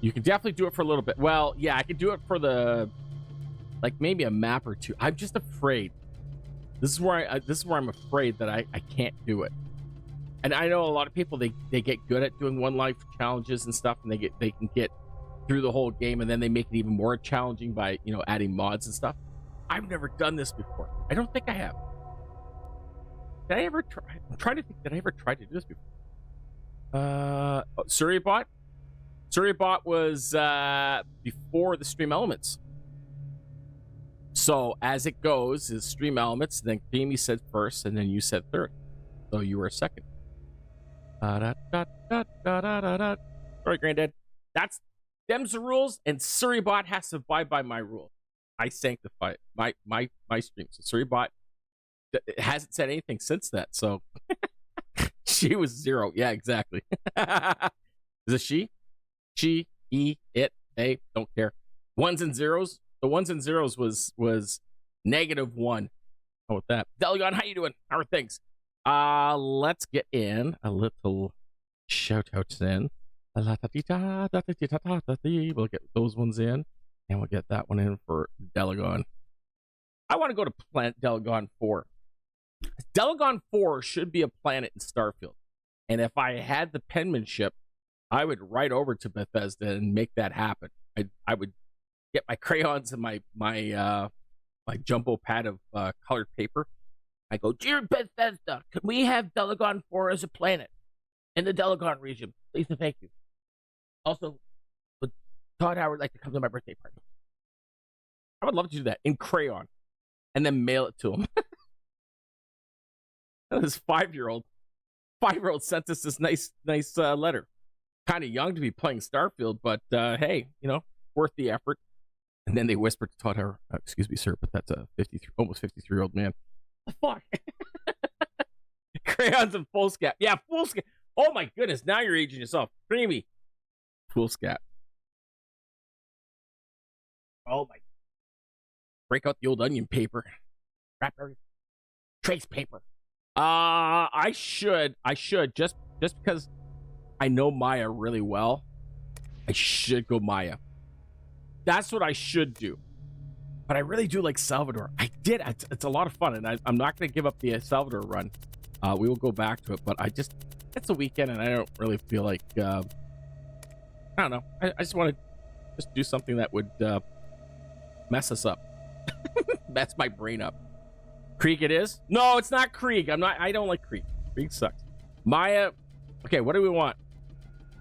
You can definitely do it for a little bit. Well, yeah, I could do it for the, like, maybe a map or two. I'm just afraid. This is where I'm afraid that I can't do it. And I know a lot of people, they get good at doing one life challenges and stuff, and they can get through the whole game, and then they make it even more challenging by, you know, adding mods and stuff. I've never done this before. I don't think I have. Did I ever try? I'm trying to think. Did I ever try to do this before? Suryabot. Suryabot was before the Stream Elements. So as it goes, is Stream Elements, then Jamie said first, and then you said third. So you were second. Sorry, Granddad. That's them's the rules, and Suryabot has to abide by my rules. I sanctify it. My stream. So Suryabot hasn't said anything since that. So she was 0. Yeah, exactly. Is it she? She, he, it, they, don't care. Ones and zeros. The ones and zeros was -1. How about that? Delegon, how you doing? How are things? Let's get in a little shout outs in. We'll get those ones in, and we'll get that one in for Delegon. I want to go to Planet Delegon 4. Delegon 4 should be a planet in Starfield. And if I had the penmanship, I would write over to Bethesda and make that happen. I would get my crayons and my jumbo pad of colored paper. I go, dear Bethesda, can we have Delegon 4 as a planet in the Delegon region? Please and thank you. Also, would Todd Howard like to come to my birthday party? I would love to do that in crayon and then mail it to him. This 5-year-old sent us this nice letter. Kind of young to be playing Starfield, but hey, you know, worth the effort. And then they whispered to Todd Howard, excuse me, sir, but that's a almost 53-year-old man. The fuck? Crayons and foolscap. Yeah, foolscap. Oh my goodness, now you're aging yourself. Creamy. Foolscap. Oh my. Break out the old onion paper. Wrap everything. Trace paper. I should just because I know Maya really well, I should go Maya. That's what I should do. But I really do like Salvador. I did. It's a lot of fun, and I'm not going to give up the Salvador run. We will go back to it, but it's a weekend, and I don't really feel like, I don't know. I just want to just do something that would mess us up. Mess my brain up. Krieg it is? No, it's not Krieg. I don't like Krieg. Krieg sucks. Maya. Okay, what do we want?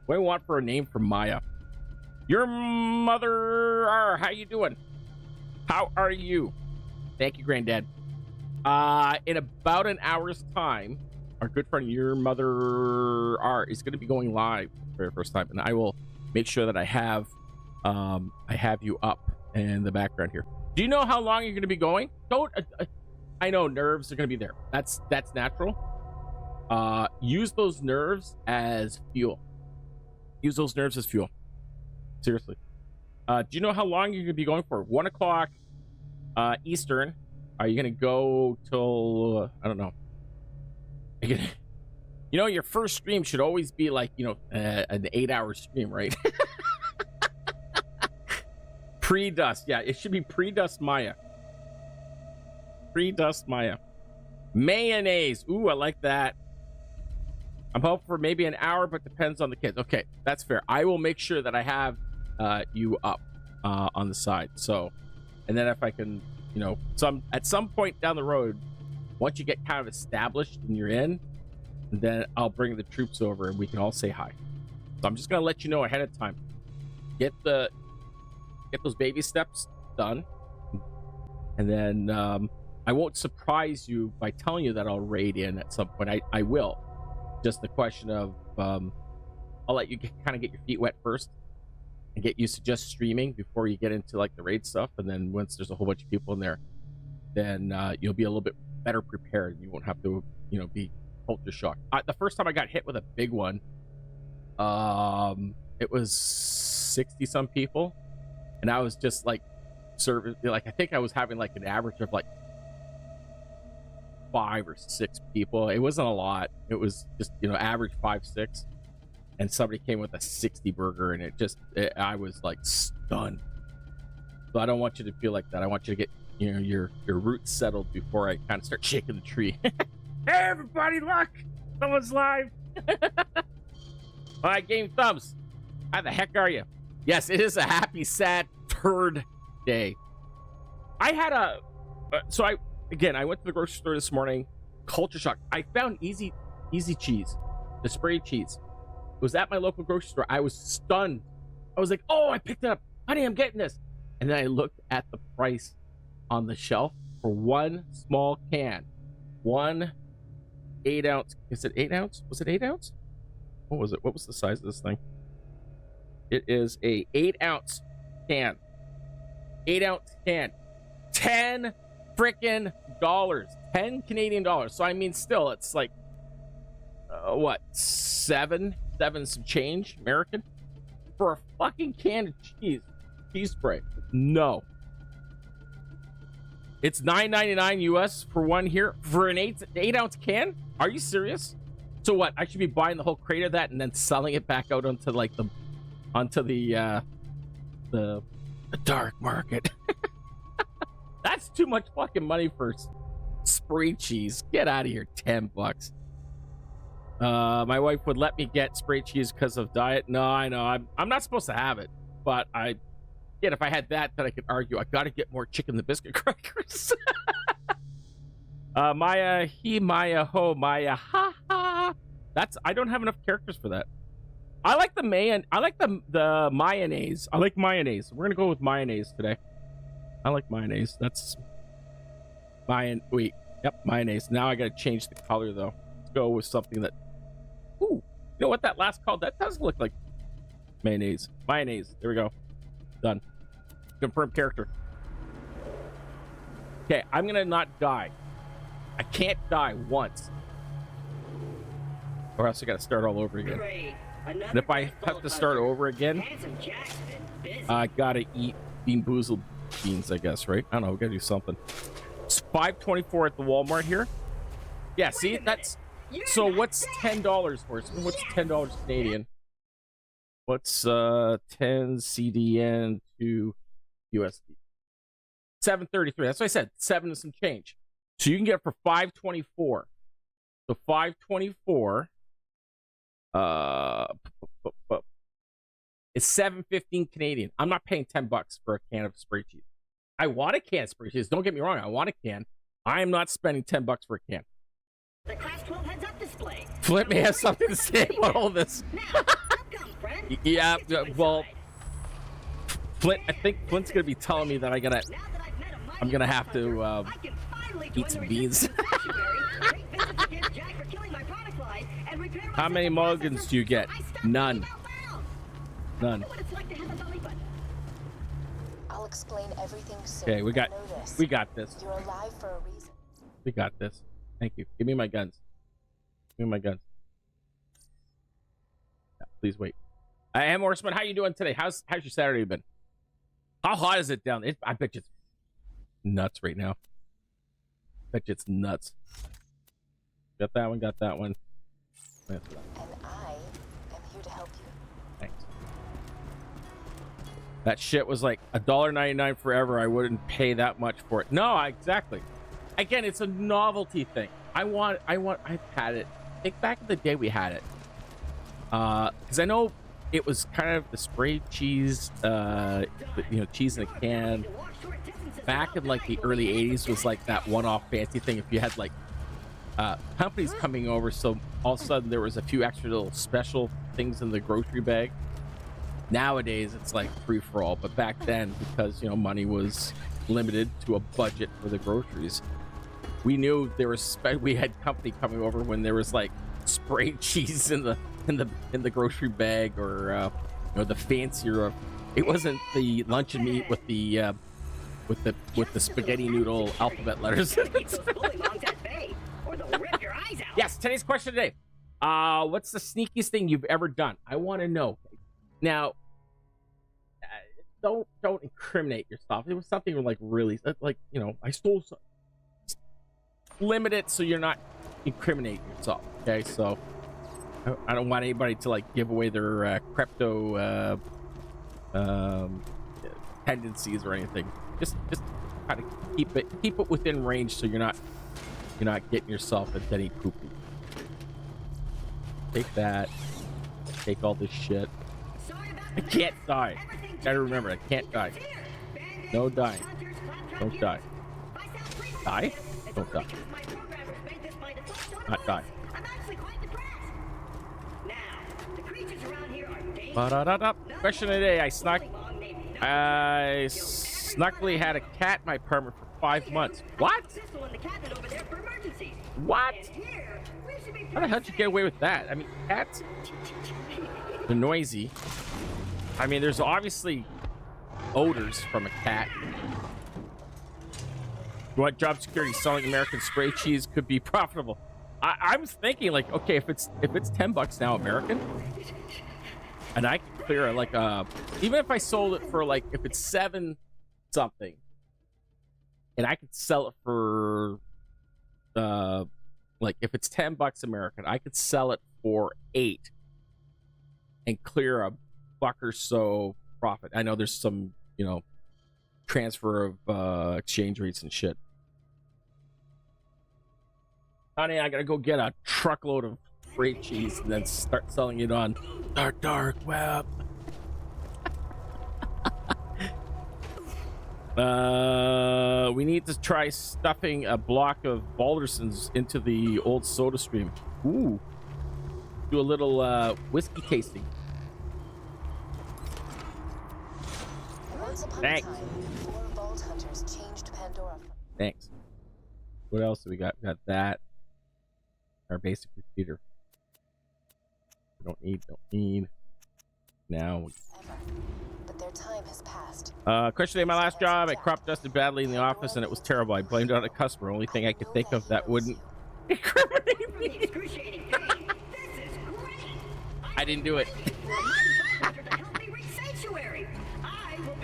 What do we want for a name for Maya? Your mother. How you doing? How are you? Thank you, Granddad. In about an hour's time, our good friend Your Mother is going to be going live for the first time, and I will make sure that I have you up in the background here. Do you know how long you're going to be going? Don't. I know nerves are going to be there. That's natural. Use those nerves as fuel. Use those nerves as fuel. Seriously. Do you know how long you're going to be going for? 1 o'clock Eastern. Are you going to go till, I don't know. You know, your first stream should always be like, you know, an 8-hour stream, right? Pre-dust. Yeah, it should be pre-dust Maya. Pre-dust Maya. Mayonnaise. Ooh, I like that. I'm hoping for maybe an hour, but depends on the kids. Okay, that's fair. I will make sure that I have you up on the side. So, and then if I can, you know, at some point down the road, once you get kind of established and you're in, then I'll bring the troops over and we can all say hi. So I'm just gonna let you know ahead of time. Get those baby steps done, and then I won't surprise you by telling you that I'll raid in at some point. I will. Just the question of I'll let you kind of get your feet wet first and get used to just streaming before you get into like the raid stuff, and then once there's a whole bunch of people in there, then you'll be a little bit better prepared. You won't have to, you know, be culture shocked. The first time I got hit with a big one, it was 60 some people, and I was just like serving, like I think I was having like an average of like 5 or 6 people. It wasn't a lot. It was just, you know, average 5, 6. and somebody came with a 60 burger, and I was like stunned. So I don't want you to feel like that. I want you to get, you know, your roots settled before I kind of start shaking the tree. Hey everybody, look, someone's live. All right, game thumbs. How the heck are you? Yes, it is a happy, sad turd day. I had a I went to the grocery store this morning. Culture shock. I found easy cheese, the spray cheese. It was at my local grocery store. I was stunned. I was like, oh, I picked it up. Honey, I'm getting this. And then I looked at the price on the shelf for one small can. 1 8-ounce. Is it 8 ounce? Was it 8 ounce? What was it? What was the size of this thing? It is a 8-ounce can. 8-ounce can. 10 freaking dollars. 10 Canadian dollars. So I mean, still, it's like what, seven some change American for a fucking can of cheese spray. No, it's $9.99 US for one here for an 8-ounce can. Are you serious? So what, I should be buying the whole crate of that and then selling it back out onto like the dark market? That's too much fucking money for spray cheese. Get out of here. $10. My wife would let me get spray cheese because of diet. No, I know I'm not supposed to have it, but if I had that, then I could argue I gotta get more chicken the biscuit crackers. Maya, he, Maya, ho, Maya, ha ha. I don't have enough characters for that. I like the mayonnaise. I like mayonnaise. We're gonna go with mayonnaise today. I like mayonnaise. That's mayonnaise. Now I gotta change the color though. Let's go with something that, ooh, you know what that last called? That does look like mayonnaise. Mayonnaise. There we go. Done. Confirm character. Okay, I'm gonna not die. I can't die once, or else I gotta start all over again. And if I have to start over again, I gotta eat Bean Boozled beans, I guess, right? I don't know, we gotta do something. It's $5.24 at the Walmart here. Yeah, see, that's so what's $10 for? So what's $10 Canadian? What's 10 CDN to USD? 7.33. That's what I said. 7 and some change. So you can get it for $5.24. So $5.24 it's $7.15 Canadian. I'm not paying $10 for a can of spray cheese. I want a can of spray cheese. Don't get me wrong. I want a can. I am not spending $10 for a can. The Class 12 heads-up display. Flint may have something to say about all this. Yeah, well, Flint. I think Flint's gonna be telling me that I'm gonna have to eat some beans. How many mulligans do you get? None. None. I'll explain everything soon. Okay, we got this. You're alive for a reason. We got this. Thank you. Give me my guns. Give me my guns. Yeah, please wait. I am Horseman. How you doing today? How's your Saturday been? How hot is it down there? I bet you it's nuts right now. Bet you it's nuts. Got that one. Got that one. And I am here to help you. Thanks. That shit was like $1.99 forever. I wouldn't pay that much for it. No, exactly. Again, it's a novelty thing. I've had it. I think back in the day we had it. Because I know it was kind of the spray cheese, cheese in a can. Back in like the early 80s was like that one-off fancy thing. If you had like companies coming over, so all of a sudden there was a few extra little special things in the grocery bag. Nowadays it's like free for all, but back then, because money was limited to a budget for the groceries, we knew there was we had company coming over when there was like spray cheese in the grocery bag, or the fancier. It wasn't the luncheon meat with the spaghetti noodle alphabet letters. Yes, today's question today. What's the sneakiest thing you've ever done? I want to know. Now, don't incriminate yourself. It was something like really, like, I stole something. Limit it so you're not incriminating yourself. Okay, so I don't want anybody to like give away their crypto tendencies or anything. Just try to keep it within range, so you're not getting yourself into any poo-poo. Take that. Take all this shit. I can't die. Gotta remember, I can't die. No dying. Don't die. Die? Don't die. Not die. Ba-da-da-da. Question of the day. I snuckily had a cat in my apartment for 5 months. What? What? How the hell did you get away with that? I mean, cats, they're noisy. I mean, there's obviously odors from a cat. What job security? Selling American spray cheese could be profitable. I was thinking, like, okay, if it's $10 now American, and I can clear like even if I sold it for like, if it's 7 something, and I could sell it for like, if it's $10 American, I could sell it for 8 and clear a buck or so profit. I know there's some, transfer of exchange rates and shit. Honey, I gotta go get a truckload of freight cheese and then start selling it on the dark web. We need to try stuffing a block of Baldersons into the old soda stream. Ooh. Do a little whiskey tasting. Thanks. Thanks. What else do we got? We got that. Our basic repeater. Don't need. Now. But their time has passed. Question day, my last job, I crop dusted badly in the office and it was terrible. I blamed it on a customer. Only thing I could think of that wouldn't incriminate me. I didn't do it.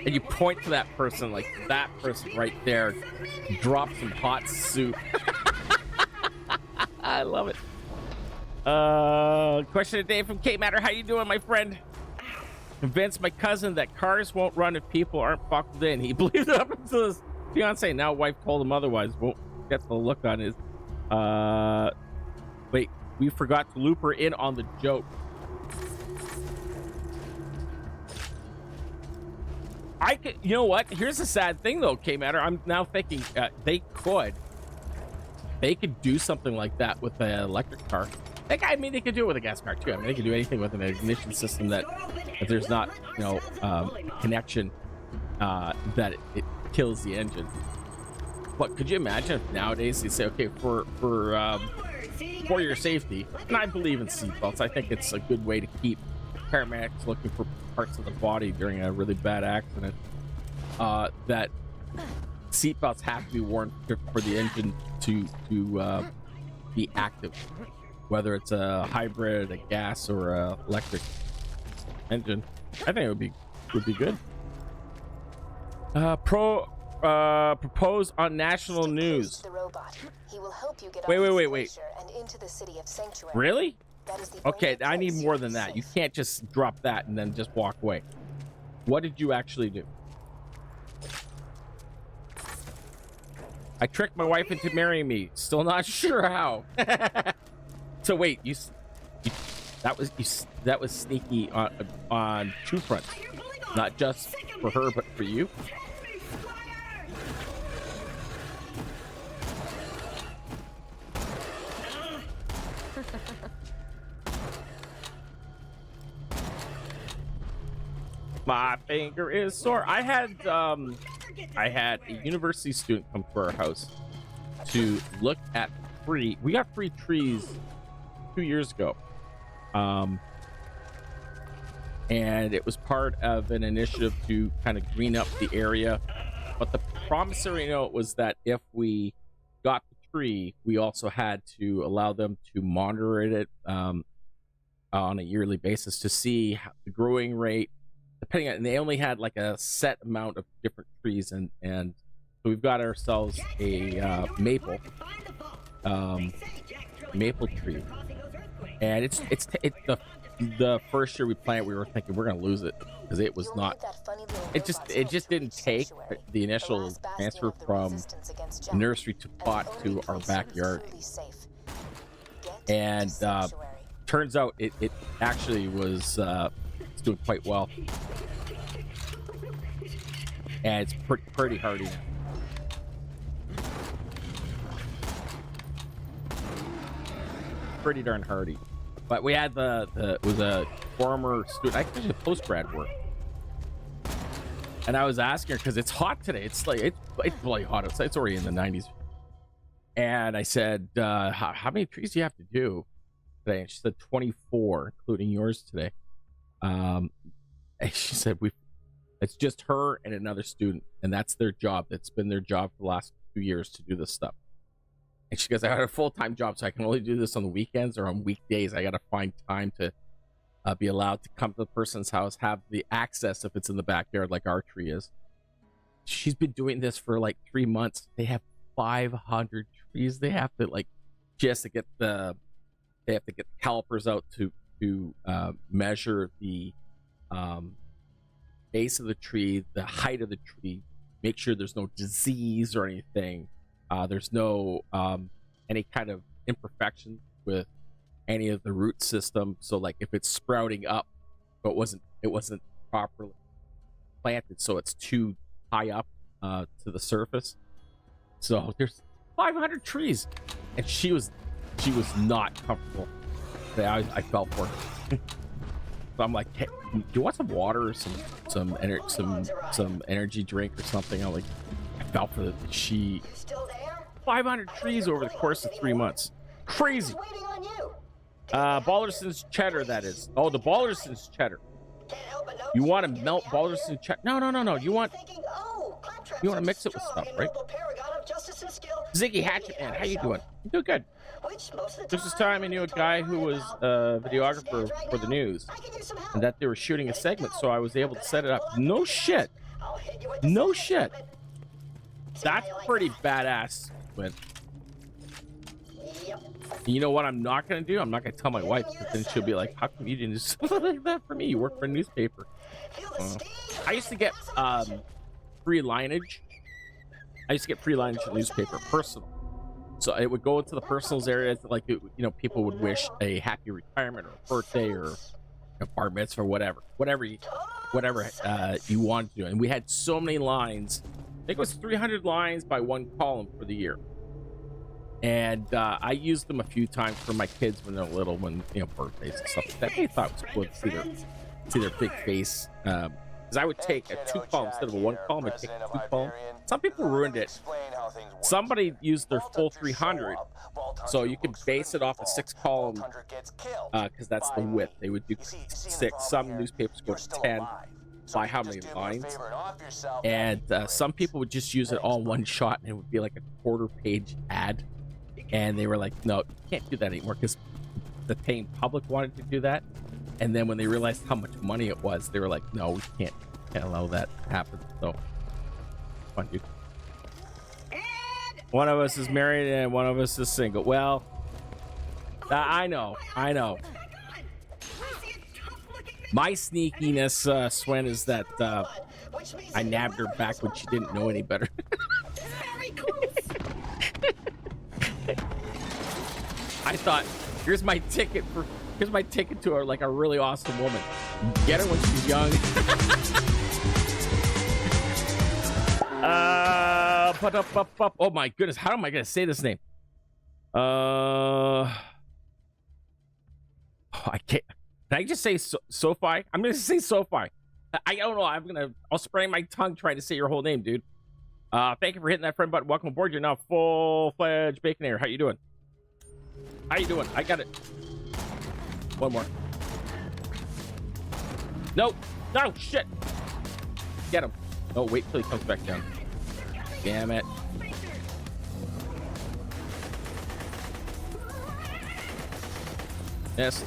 And you point to that person, like that person right there, drop some hot soup. I love it. Question of the day from K Matter. How you doing, my friend? Convinced my cousin that cars won't run if people aren't buckled in. He believed it up until his fiance, now wife, told him otherwise. Won't get the look on his. Wait, we forgot to loop her in on the joke. I could, you know what? Here's the sad thing, though, K Matter. I'm now thinking they could do something like that with an electric car. I mean, they could do it with a gas car too. I mean, they could do anything with an ignition system that, if there's not, connection, that it kills the engine. But could you imagine if nowadays they say, okay, for your safety, and I believe in seatbelts. I think it's a good way to keep paramedics looking for parts of the body during a really bad accident. That seatbelts have to be worn for the engine to be active, whether it's a hybrid, a gas, or a electric engine. I think it would be good. Propose on national news. The robot. He will help you get Wait. and into the city of Sanctuary. Really? That is the Okay, only I need place more you'll than be that. You safe. can't just drop that and then just walk away. What did you actually do? I tricked my wife into marrying me. Still not sure how. So wait, that was sneaky on two fronts, not just for her but for you. My finger is sore. I had a university student come to our house to look at we got free trees 2 years ago. And it was part of an initiative to kind of green up the area. But the promissory note was that if we got the tree, we also had to allow them to monitor it on a yearly basis to see the growing rate. Depending on, and they only had like a set amount of different trees, and so we've got ourselves a maple tree, And it's the first year we planted, we were thinking we're gonna lose it because it was You only not. need that funny little It just robot's it just didn't take sanctuary, the the initial last bastion transfer of the from resistance against the junk, nursery to and the pot only to our place backyard. truly safe. Get to And sanctuary. turns out it actually was it's doing quite well, and it's pretty hardy now. Pretty darn hardy. But we had the it was a former student, actually a post-grad work, and I was asking her because it's hot today. It's like it's bloody hot outside. It's already in the 90s. And I said, how many trees do you have to do today? And she said 24, including yours today. And she said it's just her and another student, and that's their job. That's been their job for the last 2 years to do this stuff. And she goes, I had a full-time job, so I can only do this on the weekends or on weekdays. I got to find time to be allowed to come to the person's house, have the access if it's in the backyard like our tree is. She's been doing this for like 3 months. They have 500 trees. They have to she has to get the calipers out to measure the base of the tree, the height of the tree, make sure there's no disease or anything. There's no any kind of imperfection with any of the root system. So like if it's sprouting up, but it wasn't properly planted, so it's too high up to the surface. So there's 500 trees, and she was not comfortable. I felt for her. So I'm like, hey, do you want some water or some energy drink or something? I'm like, I felt for she. Still there? 500 trees over the course of 3 months. Crazy. Waiting on you. Balderson's cheddar, that is. Oh, the Balderson's cheddar. Can't help but notice You want to you're melt getting out of Balderson's here. cheddar? No. You want Thinking, oh, Claptrap's you want to such mix a it with strong stuff, and right? noble paragon of justice and skill. Ziggy Maybe Hatchet Man, add how you yourself. doing? You do good. Which most of the There's this time I knew a guy who was a videographer for the news, and that they were shooting a segment, so I was able to set it up. No shit. No shit. That's pretty badass, Quinn. Yep. You know what I'm not going to do? I'm not going to tell my wife, because then she'll be like, how come you didn't do something like that for me? You work for a newspaper. I used to get free lineage. I used to get free lineage in the newspaper, personal. So it would go into the personals area, like, people would wish a happy retirement or a birthday or a bar mitzvah or whatever you wanted to do. And we had so many lines. I think it was 300 lines by one column for the year. And I used them a few times for my kids when they're little, when birthdays and stuff like that. They thought it was cool to see their big face. Because I would take a 2-column instead of a 1-column. I'd take a 2-column. Some people ruined it. Somebody used their full 300, so you can base it off a 6-column, because that's the width. They would do 6. Some newspapers go to 10 by how many lines. And some people would just use it all in one shot, and it would be like a 1/4-page ad. And they were like, no, you can't do that anymore, because the paying public wanted to do that. And then when they realized how much money it was, they were like, no, we can't allow that to happen. So, fun, dude. One of us is married and one of us is single. Well, I know. My sneakiness, Swen, is that I nabbed her back when she didn't know any better. I thought, here's my ticket to her, like a really awesome woman. Get her when she's young. Oh my goodness, how am I gonna say this name? I can't. Can I just say SoFi? I'm gonna say SoFi. I don't know. I'll spray my tongue trying to say your whole name, dude. Thank you for hitting that friend button. Welcome aboard. You're now full-fledged Baconator. How you doing? I got it. One more. No, shit. Get him. Oh, wait till he comes back down. Damn it. Yes.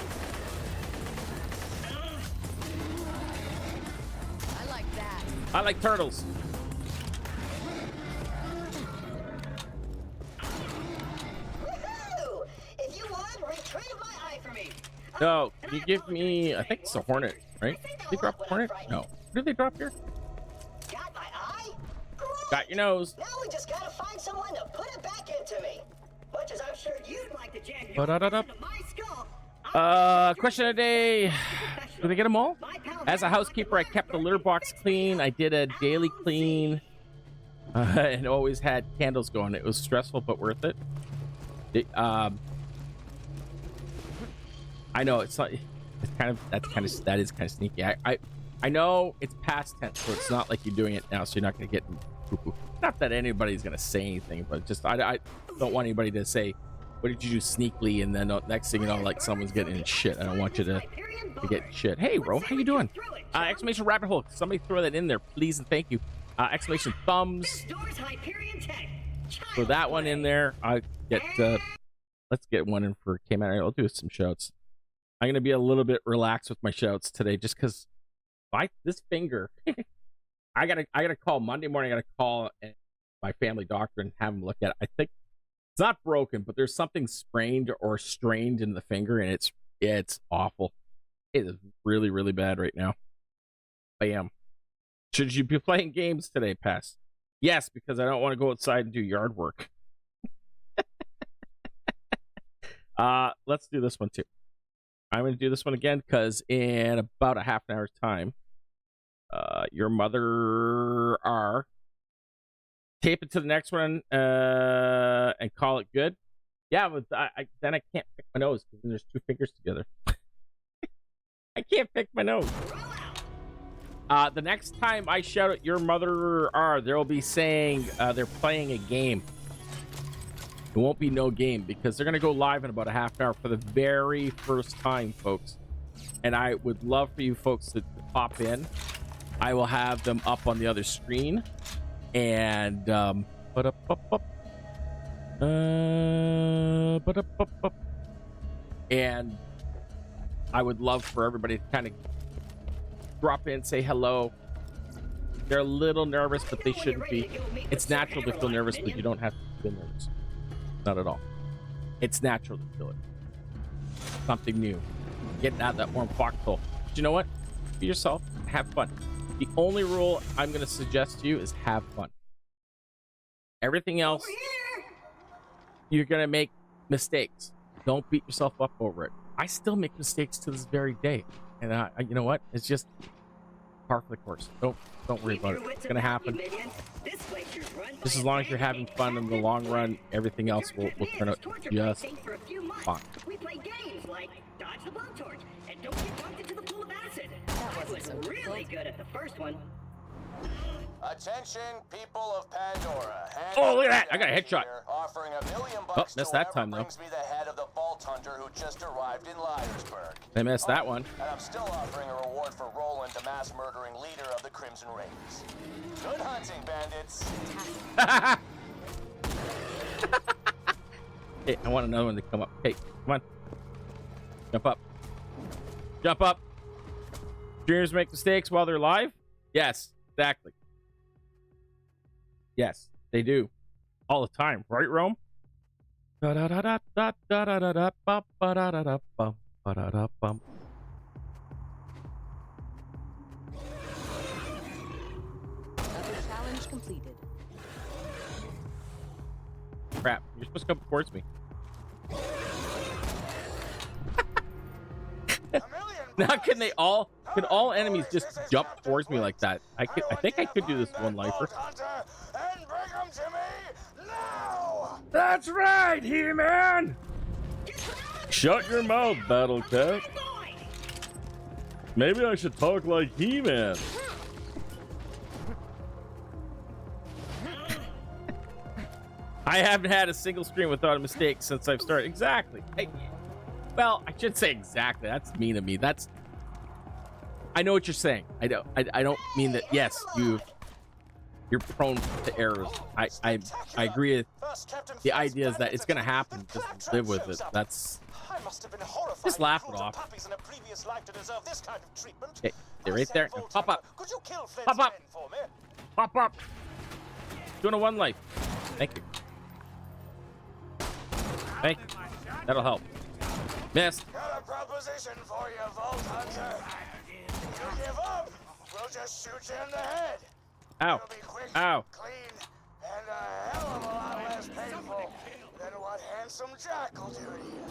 I like that. I like turtles. Woohoo! If you would, retrieve my eye for me. No, can you give me? I think it's a Hornet, right? Did they drop a Hornet? No. What did they drop here? Got my eye? Great. Got your nose. Now we just gotta find someone to put it back into me. Much as I'm sure you'd like to jam your Ba-da-da-da. into my skull. Question of the day. Did they get them all? As a housekeeper, I kept the litter box clean. I did a daily clean. And always had candles going. It was stressful, but worth it. I know it's not. It's kind of that is kind of sneaky. I know it's past tense, so it's not like you're doing it now, so you're not going to get poo-poo. Not that anybody's going to say anything, but just I don't want anybody to say, "What did you do sneakily?" And then next thing you know, like someone's getting in shit. I don't want you to get shit. Hey, bro, how you doing? Exclamation rabbit hole. Somebody throw that in there, please and thank you. Exclamation thumbs. Throw that one in there. I get. Let's get one in for K-Man. I'll do some shouts. I'm gonna be a little bit relaxed with my shouts today, just because this finger. I gotta call Monday morning. I gotta call my family doctor and have him look at it. I think it's not broken, but there's something sprained or strained in the finger, and it's awful. It is really, really bad right now. Bam. Should you be playing games today, Pass? Yes, because I don't want to go outside and do yard work. Let's do this one too. I'm going to do this one again because in about a half an hour's time, your mother R. Tape it to the next one and call it good. Yeah, but then I can't pick my nose because there's two fingers together. I can't pick my nose. The next time I shout at your mother R, they'll be saying they're playing a game. It won't be no game because they're going to go live in about a half an hour for the very first time, folks. And I would love for you folks to pop in. I will have them up on the other screen. And, and I would love for everybody to kind of drop in, say hello. They're a little nervous, but they shouldn't be. It's natural to feel nervous, but you don't have to feel nervous. Not at all. It's natural to feel it. Something new. Get out of that warm foxhole. But you know what? Be yourself. Have fun. The only rule I'm going to suggest to you is have fun. Everything else, you're going to make mistakes. Don't beat yourself up over it. I still make mistakes to this very day. And you know what? It's just par for the course. Don't worry about it. It's going to happen. Just as long as you're having fun in the long run, everything else will turn out just fine. We play games like dodge the blowtorch and don't get dunked into the pool of acid. I was really good at the first one. Attention, people of Pandora. Oh, look at that! I got a headshot. Offering $1 million Oh, missed that time though. brings me the head of the Vault Hunter who just arrived in Liarsburg. I missed that one. And I'm still offering a reward for Roland, the mass murdering leader of the Crimson Raiders. Good hunting, bandits. Hey, I want another one to come up. Hey, come on. Jump up. Jump up. Streamers make mistakes while they're live? Yes, exactly. Yes, they do. All the time. Right, Rome? Challenge completed. Crap, you're supposed to come towards me. Now can all enemies just jump towards me like that? I think I could do this one lifer. And bring them to me now. That's right, He-Man! Shut your mouth, Battle Cat. Maybe I should talk like He-Man. I haven't had a single stream without a mistake since I've started. Exactly. Well, I should say exactly. That's mean of me. I know what you're saying. I don't mean that. Yes, you're prone to errors. I agree with the idea is that it's gonna happen. Just live with it. That's just laugh it off. Okay, they're right there. Now pop up. Pop up. Pop up. Doing a one life. Thank you. Thank you. That'll help. Missed. Got a proposition for you, Vault Hunter. You give up, we'll just shoot you in the head. Ow. It'll be quick, Ow. clean, and a hell of a lot less painful than what Handsome Jack will do to you.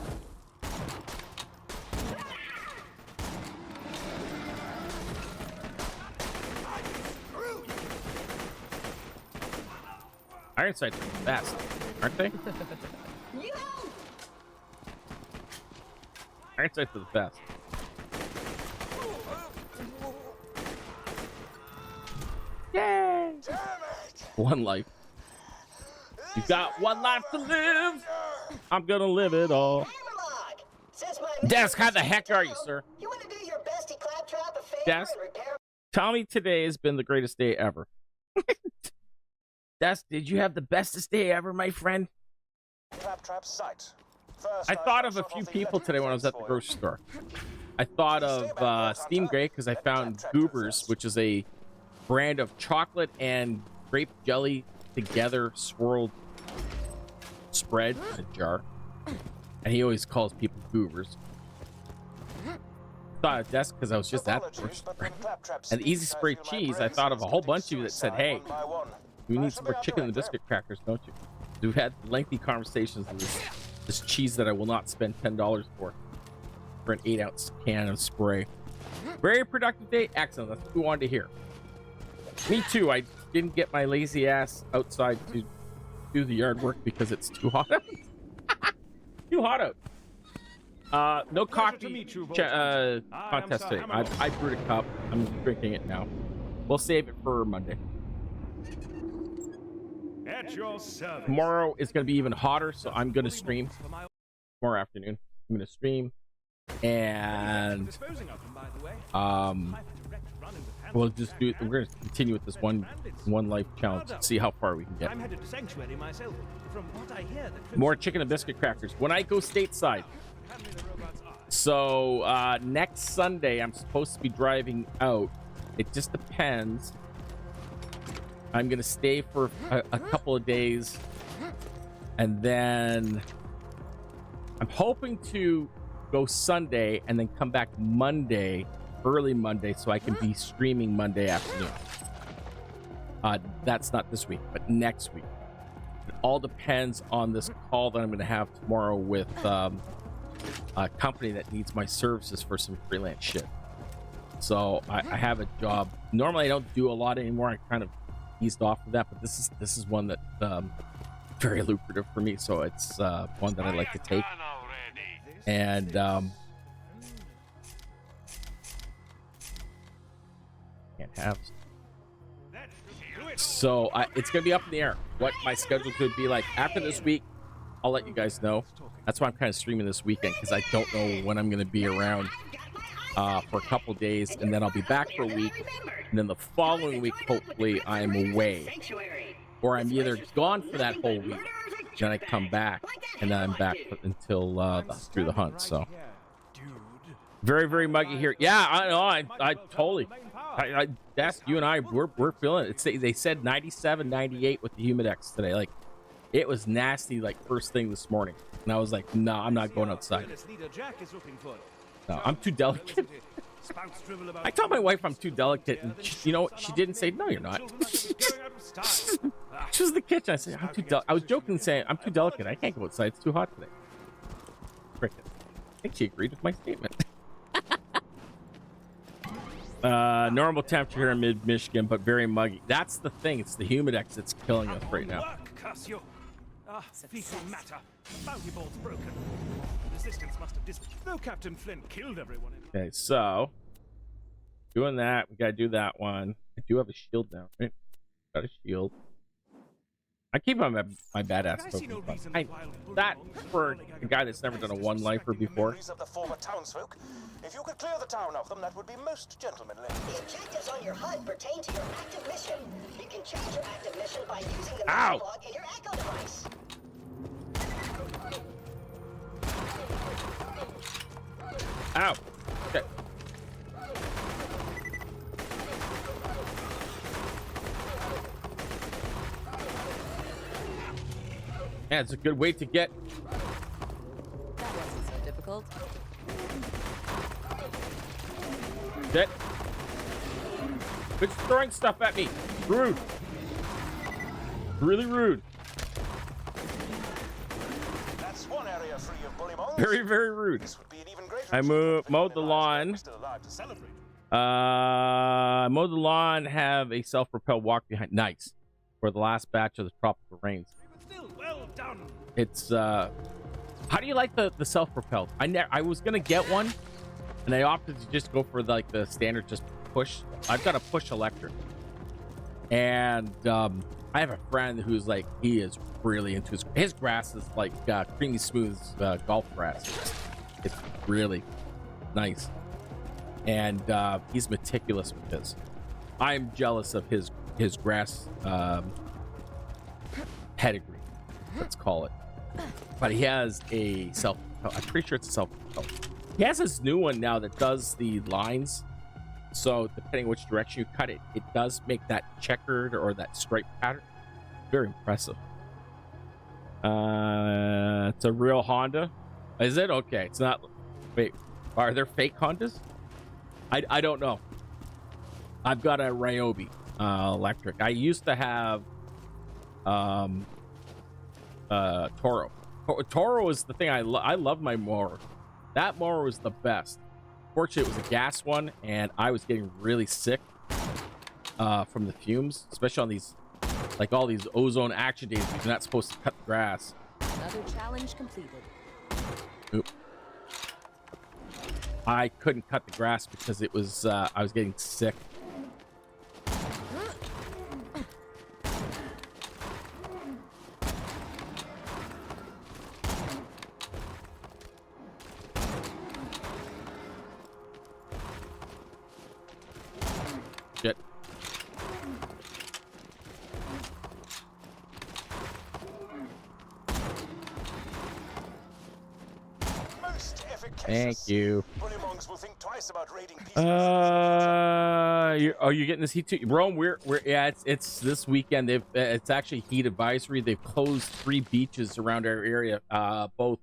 Ironsides are the best, aren't they? Ironsides are the best. Yay! Damn it! One life. You got one life to live. I'm gonna live it all. Hammerlock! Since my Desk, how the heck are you, sir? You want to do your bestie Claptrap a favor Desk? and repair Tell me today has been the greatest day ever. Desk, did you have the bestest day ever, my friend? Claptrap sight. First, I thought of a shut few off the people today when I was at the electric grocery store. I thought of Steam Grey because I found Goobers, which is a brand of chocolate and grape jelly together swirled spread in a jar. And he always calls people Goobers. Thought of Desk because I was just at the grocery store. And the Easy Spray cheese, I thought of a whole bunch of you that said, hey, you need some more chicken and biscuit crackers, don't you? We've had lengthy conversations on this cheese that I will not spend $10 for an 8-ounce can of spray. Very productive day. Excellent. That's what we wanted to hear. Me too. I didn't get my lazy ass outside to do the yard work because it's too hot out. Too hot out. No coffee contest today. I brewed a cup. I'm drinking it now. We'll save it for Monday. At your service. Tomorrow is going to be even hotter, so I'm going to stream tomorrow afternoon. I'm going to stream, and we'll just do. We're going to continue with this one life challenge. See how far we can get. I'm headed to Sanctuary myself. From what I hear, More chicken and biscuit crackers when I go stateside. So next Sunday, I'm supposed to be driving out. It just depends. I'm gonna stay for a couple of days, and then I'm hoping to go Sunday and then come back Monday, early Monday, so I can be streaming Monday afternoon. That's not this week, but next week. It all depends on this call that I'm gonna have tomorrow with a company that needs my services for some freelance shit. So I have a job. Normally I don't do a lot anymore. I kind of eased off of that, but this is one that very lucrative for me, so it's one that I like to take. And can't have, so it's gonna be up in the air what my schedule could be like after this week. I'll let you guys know. That's why I'm kind of streaming this weekend, because I don't know when I'm gonna be around for a couple days, and then I'll be back for a week, and then the following week hopefully I'm away, or I'm either gone for that whole week, then I come back, and then I'm back until through the hunt. So very, very muggy here. Yeah, I know. I totally. That's you and I. We're feeling it. They said 97, 98 with the Humidex today. Like, it was nasty. Like first thing this morning, and I was like, no, I'm not going outside. No, I'm too delicate. I told my wife I'm too delicate, and she, you know, she didn't say no. You're not. She was in the kitchen. I said I'm too delicate. I was joking, saying I'm too delicate. I can't go outside. It's too hot today. Frickin'. I think she agreed with my statement. Normal temperature here in mid-Michigan, but very muggy. That's the thing. It's the Humidex that's killing us right now. Fecal matter. Bounty bolt's broken. Resistance must have dispatched. Though Captain Flynn killed everyone. Okay, so doing that, we gotta do that one. I do have a shield now, right? Got a shield. I keep on my badass token. That for a guy that's never done a one-lifer before. Of the former townsfolk. If you could clear the town of them, that would be most gentlemanly. The objectives on your HUD pertain to your active mission. You can change your active mission by using the Ow. log in your Echo device. Ow. Okay. Yeah, it's a good way to get. That wasn't so difficult. Quit throwing stuff at me. Rude. Really rude. That's one area free of bully mongs. Very, very rude. This would be an even greater I achievement if mowed the anyone lawn. was still alive to celebrate. Mowed the lawn, have a self-propelled walk behind. Nice. For the last batch of the tropical rains. But still, well done. It's how do you like the self-propelled? I was gonna get one, and I opted to just go for the standard just push. I've got a push electric, and I have a friend who's like, he is really into his grass is like creamy smooth golf grass. It's really nice, and he's meticulous with this. I'm jealous of his grass pedigree, let's call it. But he has a I'm pretty sure it's a self-propelled. He has this new one now that does the lines, so depending which direction you cut it, it does make that checkered or that stripe pattern. Very impressive. It's a real Honda. Is it? Okay, it's not. Wait, are there fake Hondas? I don't know. I've got a Ryobi electric. I used to have Toro. Toro is the thing I love my mower. That mower was the best. Fortunately, it was a gas one, and I was getting really sick from the fumes, especially on these, like all these ozone action days. You're not supposed to cut the grass. Another challenge completed. Oop. I couldn't cut the grass because it was I was getting sick. Shit. Most efficacious. Thank you. Bully mongs will think twice about raiding pieces. You're getting this heat too, Rome. We're yeah. It's this weekend. It's actually heat advisory. They've closed 3 beaches around our area, both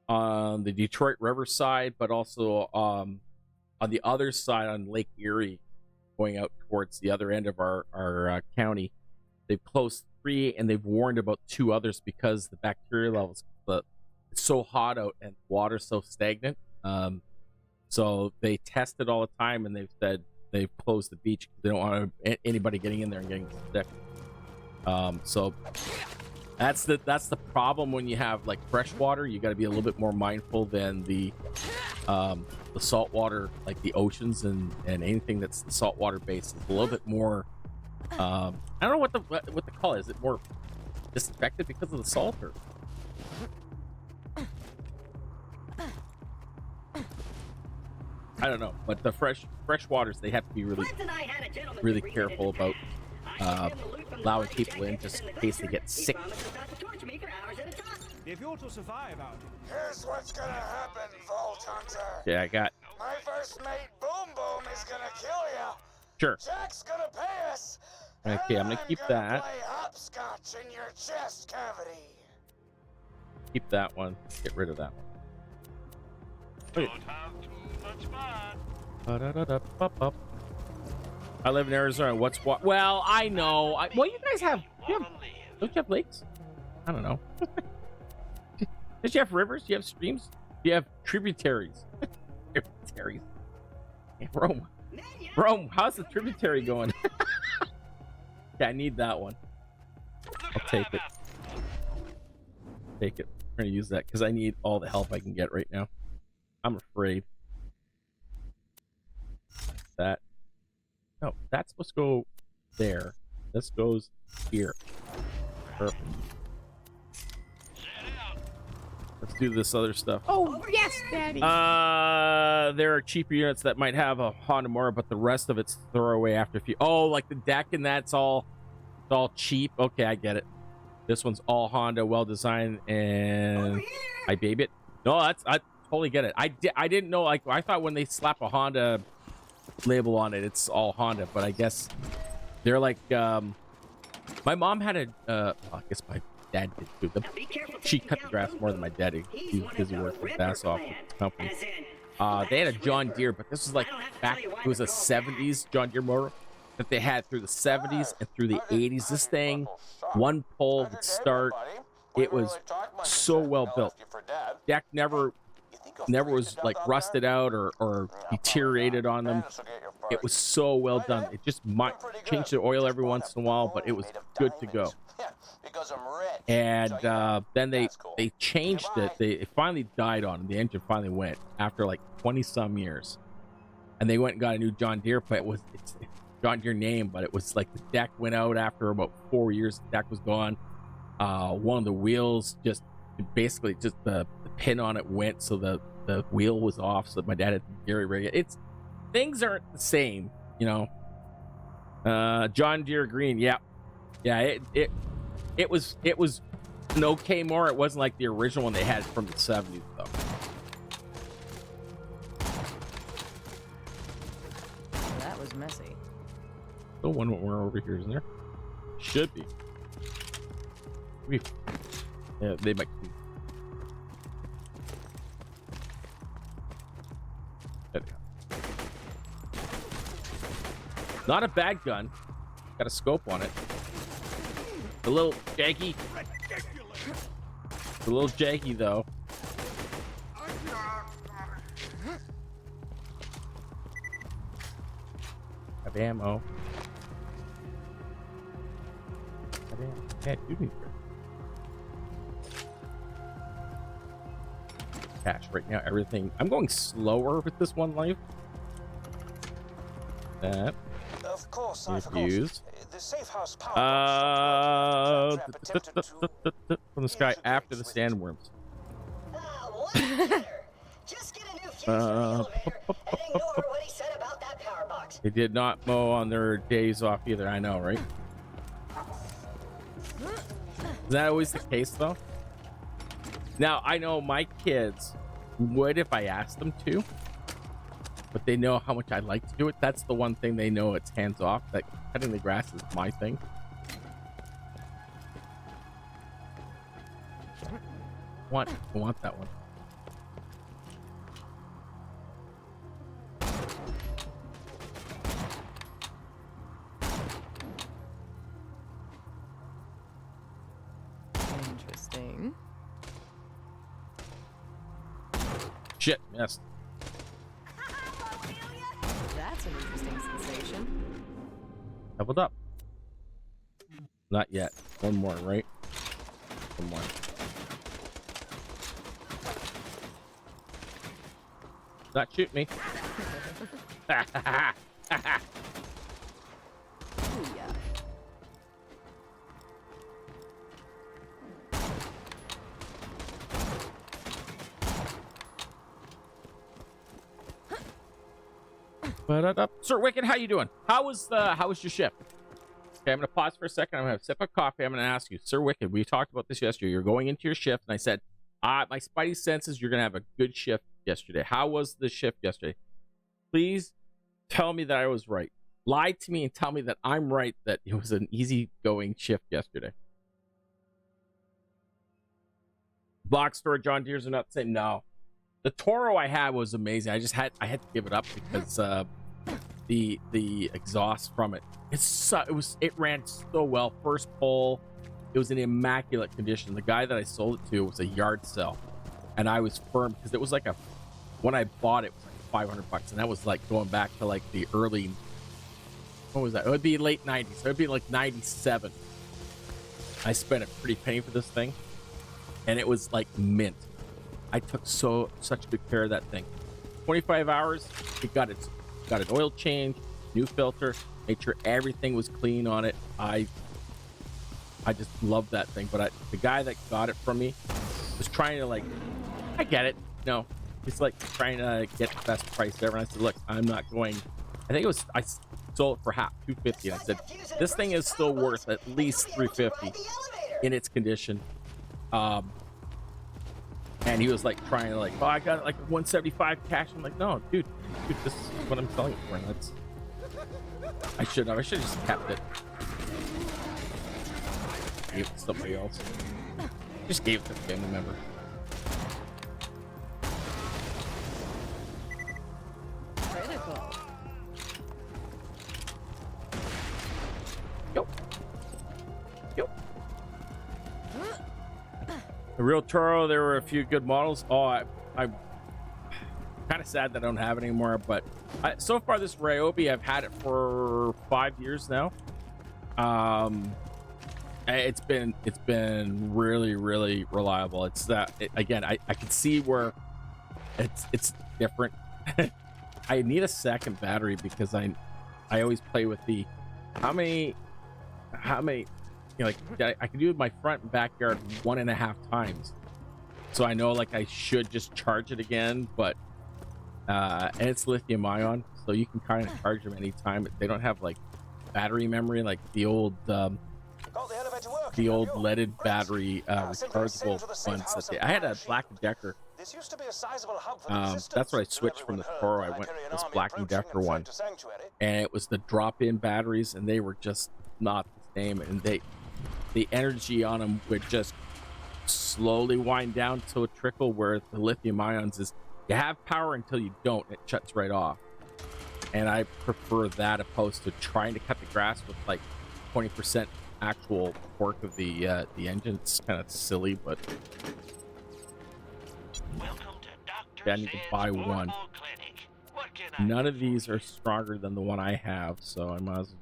on the Detroit River side, but also on the other side on Lake Erie, going out towards the other end of our county. They've closed 3, and they've warned about 2 others because the bacteria levels, it's so hot out and water's so stagnant. So they test it all the time, and they've said they've closed the beach because they don't want anybody getting in there and getting sick. So that's the problem when you have like fresh water. You got to be a little bit more mindful than the salt water, like the oceans and anything that's saltwater based. Is a little bit more. I don't know what the call is. Is it more disinfected because of the salt, or? I don't know, but the fresh waters, they have to be really careful about allowing people in just in case they get sick. If you're to survive out here. Here's what's gonna happen, Vault Hunter. Yeah, I got. My first mate, Boom Boom, is gonna kill you. Sure. Jack's gonna pay us. Okay, I'm gonna keep that. Play hopscotch in your chest cavity. Keep that one. Get rid of that one. Okay. Don't have too much fun. Ba-da-da-da-ba-ba. I live in Arizona. What's what? Well, I know. Well, you guys have. Don't you have lakes? I don't know. Don't you have rivers? Do you have streams? Do you have tributaries? Tributaries. Hey, Rome, how's the tributary going? Yeah, I need that one. I'll take it. Take it. I'm gonna use that because I need all the help I can get right now. I'm afraid. That. No, that's supposed to go there. This goes here. Perfect. Let's do this other stuff. Oh, yes, Daddy. There are cheaper units that might have a Honda Mora, but the rest of it's throwaway after a few. Oh, like the deck and that's all cheap. Okay, I get it. This one's all Honda, well designed, and I baby it. No, I totally get it. I didn't know. Like, I thought when they slap a Honda label on it, it's all Honda, but I guess they're like. My mom had a. I guess my dad did too. She cut the grass more than my daddy. He was busy working his ass off with the company. They had a John Deere, but this was like back. It was a '70s John Deere mower. that they had through the 70s and through the 80s. This thing, one pole would start. It was so well built. Deck never was like rusted out or deteriorated on them. It was so well done. It just might change the oil every once in a while, but it was good to go. And then they changed it. It finally died on it. The engine finally went after like 20 some years, and they went and got a new John Deere. But it's John Deere name, but it was like the deck went out after about 4 years. The deck was gone. One of the wheels just the pin on it went, so the wheel was off. So my dad had to Gary rig it. Things aren't the same, you know. John Deere green, yeah. It was an okay more. It wasn't like the original one they had from the 70s though. That was messy. The one more over here, isn't there? Should be. Yeah, they might be. There they go. Not a bad gun. Got a scope on it. A little jaggy. A little jaggy though. Have ammo. Can't do anything. Cash right now. Everything. I'm going slower with this one life. That. Of course, Used. The safe house power from the sky after the sandworms. Just get a new fuse for the elevator and ignore what he said about that power box. They did not mow on their days off either. I know, right? Is that always the case though? Now I know my kids would if I asked them to, but they know how much I like to do it. That's the one thing they know. It's hands off. That cutting the grass is my thing. I want that one. Interesting. Shit, missed. That's an interesting sensation. Leveled up. Not yet. One more, right? One more. Not shoot me. Booyah. Sir Wicked, how you doing? How was your shift? Okay, I'm gonna pause for a second. I'm gonna have a sip of coffee. I'm gonna ask you, Sir Wicked. We talked about this yesterday. You're going into your shift, and I said, my spidey senses you're gonna have a good shift yesterday. How was the shift yesterday? Please tell me that I was right. Lie to me and tell me that I'm right, that it was an easy-going shift yesterday. Box store John Deere's are not the same. No. The Toro I had was amazing. I had to give it up because the exhaust from it. It ran so well. First pull, it was in immaculate condition. The guy that I sold it to was a yard sale, and I was firm because it was like when I bought it, it was like $500, and that was like going back to like the early. What was that? It would be late 90s. It would be like 97. I spent a pretty penny for this thing, and it was like mint. I took such good care of that thing. 25 hours, it got an oil change, new filter, made sure everything was clean on it. I just loved that thing. But the guy that got it from me was trying to, like, I get it. No, he's like trying to get the best price ever. And I said, look, I'm not going. I sold it for half, $250. And I said, this thing is still worth at least $350 in its condition. And he was like trying to, like, oh, I got it like 175 cash. I'm like, no, dude, this is what I'm selling it for. And I should have just kept it. Gave it to somebody else. Just gave it to a family member. Critical. The Real Toro, there were a few good models. Oh, I'm kind of sad that I don't have it anymore, but so far this Ryobi, I've had it for 5 years now. It's been really, really reliable. It's that again, I can see where it's different. I need a second battery because I always play with the how many you know, like I can do my front and backyard 1.5 times, so I know like I should just charge it again. But and it's lithium ion, so you can kind of charge them anytime. They don't have like battery memory like the old leaded battery rechargeable ones that I had a Black & Decker. This used to be a sizable hub for the That's what I switched from the Toro. I went to this Black & Decker one, and it was the drop-in batteries, and they were just not the same. And the energy on them would just slowly wind down to a trickle, where the lithium ions is you have power until you don't, it shuts right off. And I prefer that opposed to trying to cut the grass with like 20% actual torque of the engine. It's kind of silly, but yeah, I need to buy one. None of these are stronger than the one I have, so I might as well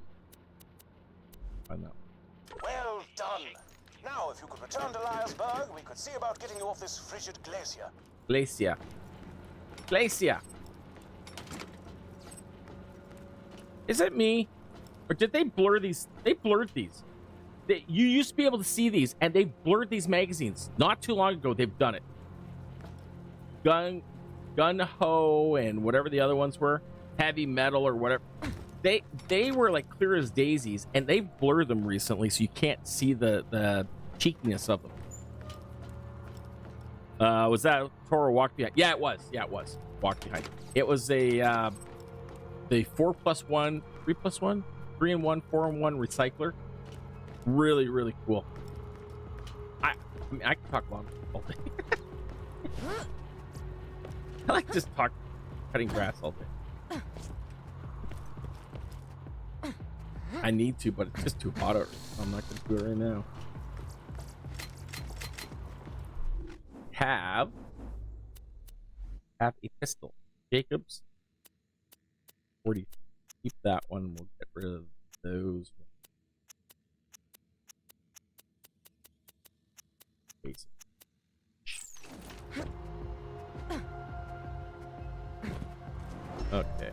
find that. Well done. Now, if you could return to Lyresburg, we could see about getting you off this frigid glacier. Glacier. Is it me? Or did they blur these? They blurred these. You used to be able to see these, and they blurred these magazines. Not too long ago, they've done it. Gun Ho and whatever the other ones were. Heavy Metal or whatever. They were like clear as daisies, and they've blurred them recently, so you can't see the cheekiness of them. Was that Toro Walk Behind? Yeah, it was. Walk Behind. It was a the 4+1, 3+1, 3-in-1, 4-in-1 recycler. Really, really cool. I mean, I can talk long all day. I like just cutting grass all day. I need to, but it's just too hot out. I'm not gonna do it right now. Have a pistol. Jacobs. 40. Keep that one. We'll get rid of those. Basic. Okay.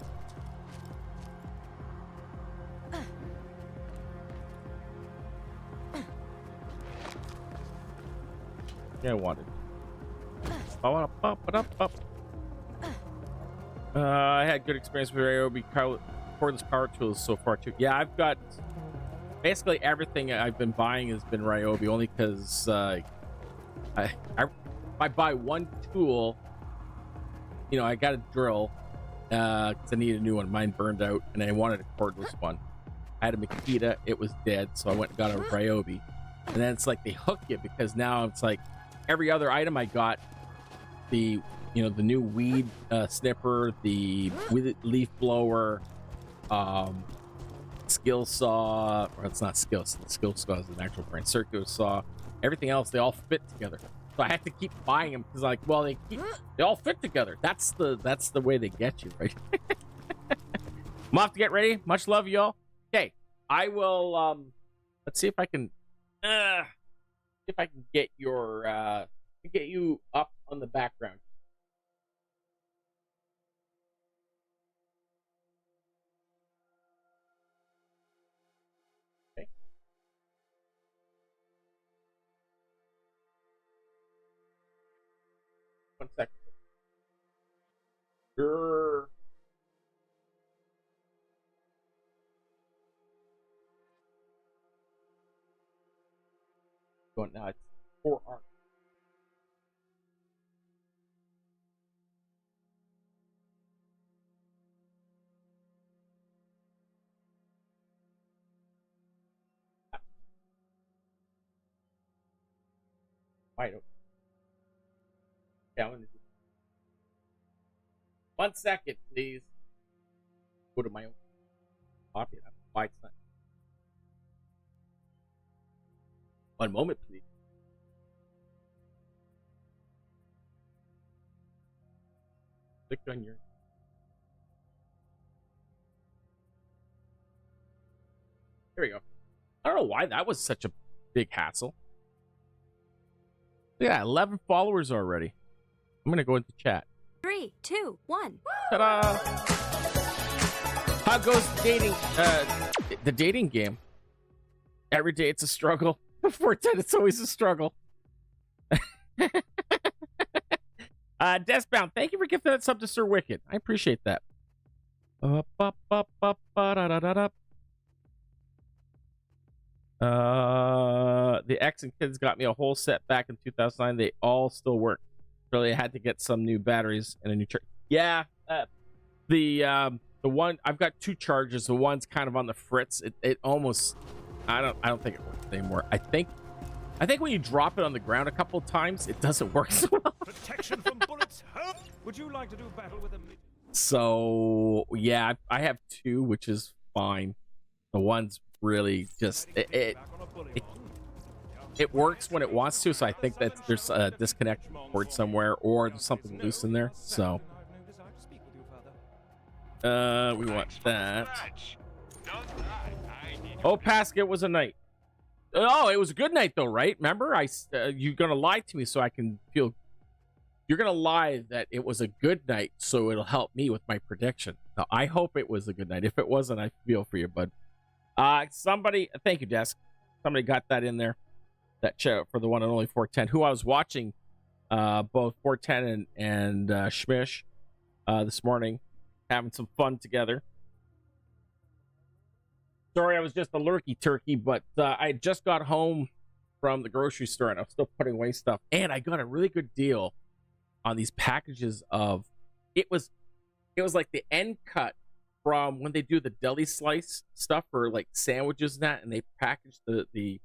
Yeah, I wanted. I had good experience with Ryobi cordless power tools so far too. Yeah, I've got basically everything I've been buying has been Ryobi, only because I buy one tool, you know, I got a drill because I need a new one. Mine burned out, and I wanted a cordless one. I had a Makita, it was dead, so I went and got a Ryobi. And then it's like they hook you, because now it's like every other item I got, the new weed snipper, the leaf blower, skill saw, or it's not skill saw is an actual brand, circular saw, everything else, they all fit together. So I have to keep buying them because, like, well, they all fit together. That's the way they get you, right? I'm off to get ready. Much love, y'all. Okay, I will. Let's see if I can. Get you up on the background. Okay. 1 second. Sure. Going now. It's 4 arms. Wide open. Down. 1 second, please. Go to my own copy. Why it's not. 1 moment, please. Click on your. There we go. I don't know why that was such a big hassle. Look at that, 11 followers already. I'm gonna go into chat. 3, 2, 1. Ta-da! How goes the dating game? Every day it's a struggle. Before 10, it's always a struggle. Deathbound, thank you for gifting that sub to Sir Wicked. I appreciate that. The X and kids got me a whole set back in 2009. They all still work. Really, I had to get some new batteries and a new charger. Yeah, the one I've got 2 chargers. The one's kind of on the fritz. It almost I don't think it works anymore. I think when you drop it on the ground a couple of times, it doesn't work so well. Protection from bullets. Would you like to do battle with a mid? So yeah, I have 2, which is fine. The one's really just it works when it wants to. So I think that there's a disconnect cord somewhere, or there's something loose in there. So we want that. Oh, Pascal, it was a night. Oh, it was a good night though, right? Remember, you're gonna lie to me so I can feel. You're gonna lie that it was a good night, so it'll help me with my prediction. Now, I hope it was a good night. If it wasn't, I feel for you, bud. Somebody, thank you, Desk. Somebody got that in there. That show for the one and only 410, who I was watching, both 410 and Schmish this morning, having some fun together. Sorry, I was just a lurky turkey, but I just got home from the grocery store and I'm still putting away stuff. And I got a really good deal on these packages of. It was like the end cut from when they do the deli slice stuff for like sandwiches and that, and they package the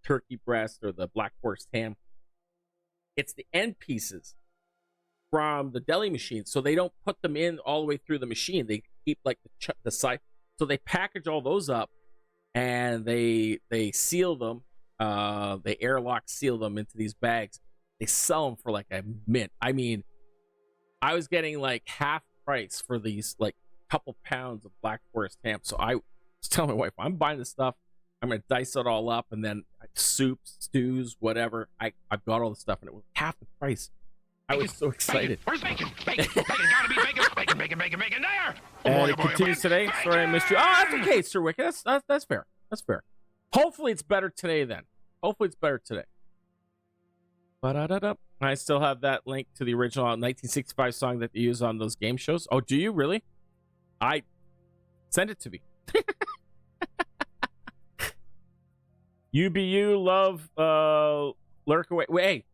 turkey breast or the black forest ham. It's the end pieces from the deli machine, so they don't put them in all the way through the machine. They keep like the side. So they package all those up and they seal them. They airlock seal them into these bags. They sell them for like a mint. I mean, I was getting like half price for these like couple pounds of black forest ham. So I was telling my wife, I'm buying this stuff. I'm gonna dice it all up, and then soups, stews, whatever. I've got all the stuff, and it was half the price. I was so excited. Where's bacon? Bacon. Bacon. Gotta be bacon. Bacon. Bacon. Bacon. Bacon. There. And it continues today. Sorry I missed you. Oh, that's okay, Sir Wicked. That's fair. That's fair. Hopefully it's better today then. Hopefully it's better today. Ba-da-da-da. I still have that link to the original 1965 song that they use on those game shows. Oh, do you really? Send it to me. UBU love lurk away. Wait,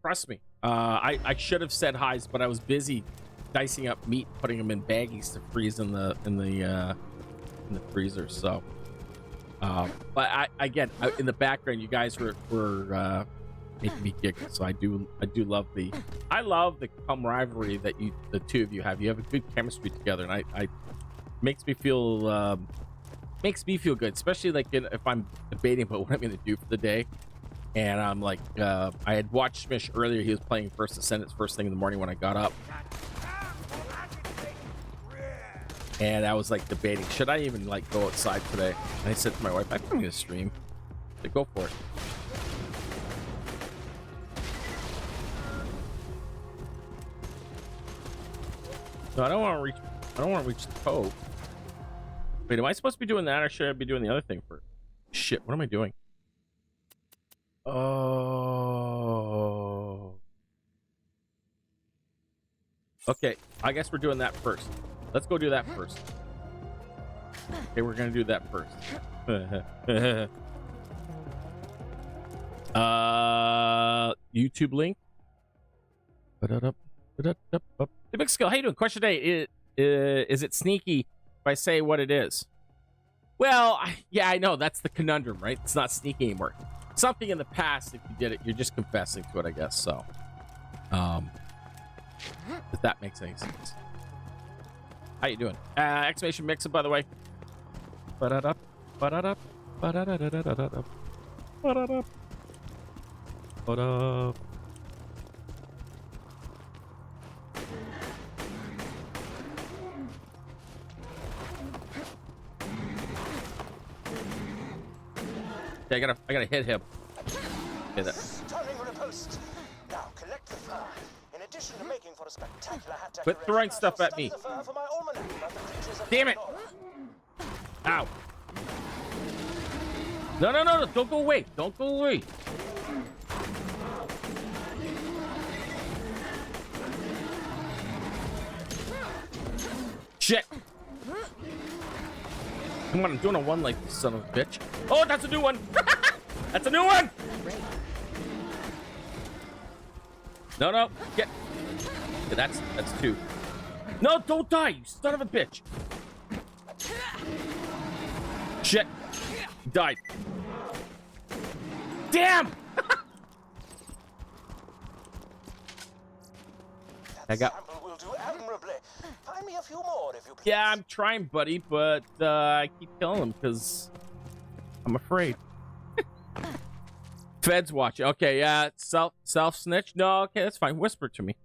trust me. I should have said highs, but I was busy dicing up meat, putting them in baggies to freeze in the freezer. So, but again, in the background, you guys were making me giggle. So I do love the camaraderie that the two of you have. You have a good chemistry together, and I makes me feel good, especially like if I'm debating about what I'm going to do for the day. And I'm like, I had watched Schmish earlier. He was playing First Descendants first thing in the morning when I got up. And I was like debating, should I even like go outside today? And I said to my wife, I think I'm going to stream. I said, go for it. No, I don't want to reach the cove. Wait, am I supposed to be doing that, or should I be doing the other thing first? Shit, what am I doing? Oh. Okay, I guess we're doing that first. Let's go do that first. Okay, we're gonna do that first. YouTube link. The big skill. How you doing? Question today: is it sneaky if I say what it is? Well, yeah, I know that's the conundrum, right? It's not sneaky anymore. Something in the past, if you did it, you're just confessing to it, I guess. So, if that makes any sense. How you doing? Exclamation mixer, by the way. Ba-da-da, ba-da-da, ba-da-da-da-da-da-da, ba-da-da, ba-da. Yeah, I gotta hit him. Okay, that. Stunning riposte. Now collect the fur. In addition to making for a spectacular hat Quit decoration, throwing I stuff shall at me. study the fur for my almanac about the creatures of Damn it. Pandora. Ow. No, no, no, no, don't go away. Don't go away. Shit. Come on, I'm doing a one like this son of a bitch. Oh, that's a new one. That's a new one. No, no, get. Okay, that's two. No, don't die, you son of a bitch. Shit. Died. Damn! I got. Sample will do admirably. Find me a few more if you please. Yeah, I'm trying, buddy, but I keep killing them because I'm afraid. Feds watching. Okay, yeah, self snitch. No, okay, that's fine. Whisper to me.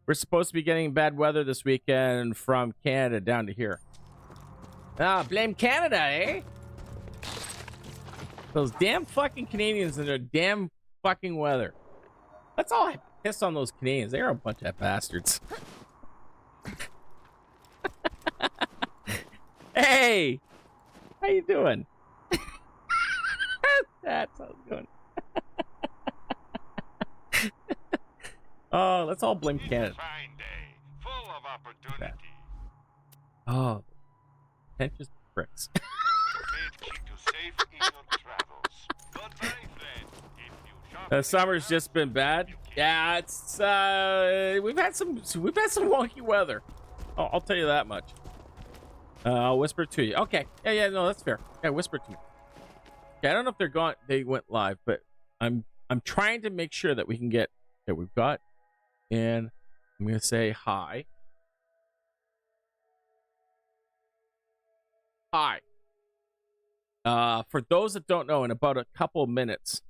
We're supposed to be getting bad weather this weekend from Canada down to here. Ah, blame Canada, eh? Those damn fucking Canadians and their damn fucking weather. That's all I piss on those Canadians. They're a bunch of bastards. Hey! How you doing? That's how it's going. Oh, let's all blame Canada. Fine day, full of opportunity. Oh, pretentious pricks. May it keep you safe in your travels. Goodbye, friend. If you shop The summer's just been bad. Yeah, it's we've had some wonky weather. I'll tell you that much. I'll whisper to you. Okay. Yeah, no, that's fair. Yeah, whisper to me. Okay, I don't know if they're gone. They went live, but I'm trying to make sure that we can get. Okay, we've got, and I'm gonna say hi. Hi. For those that don't know, in about a couple of minutes,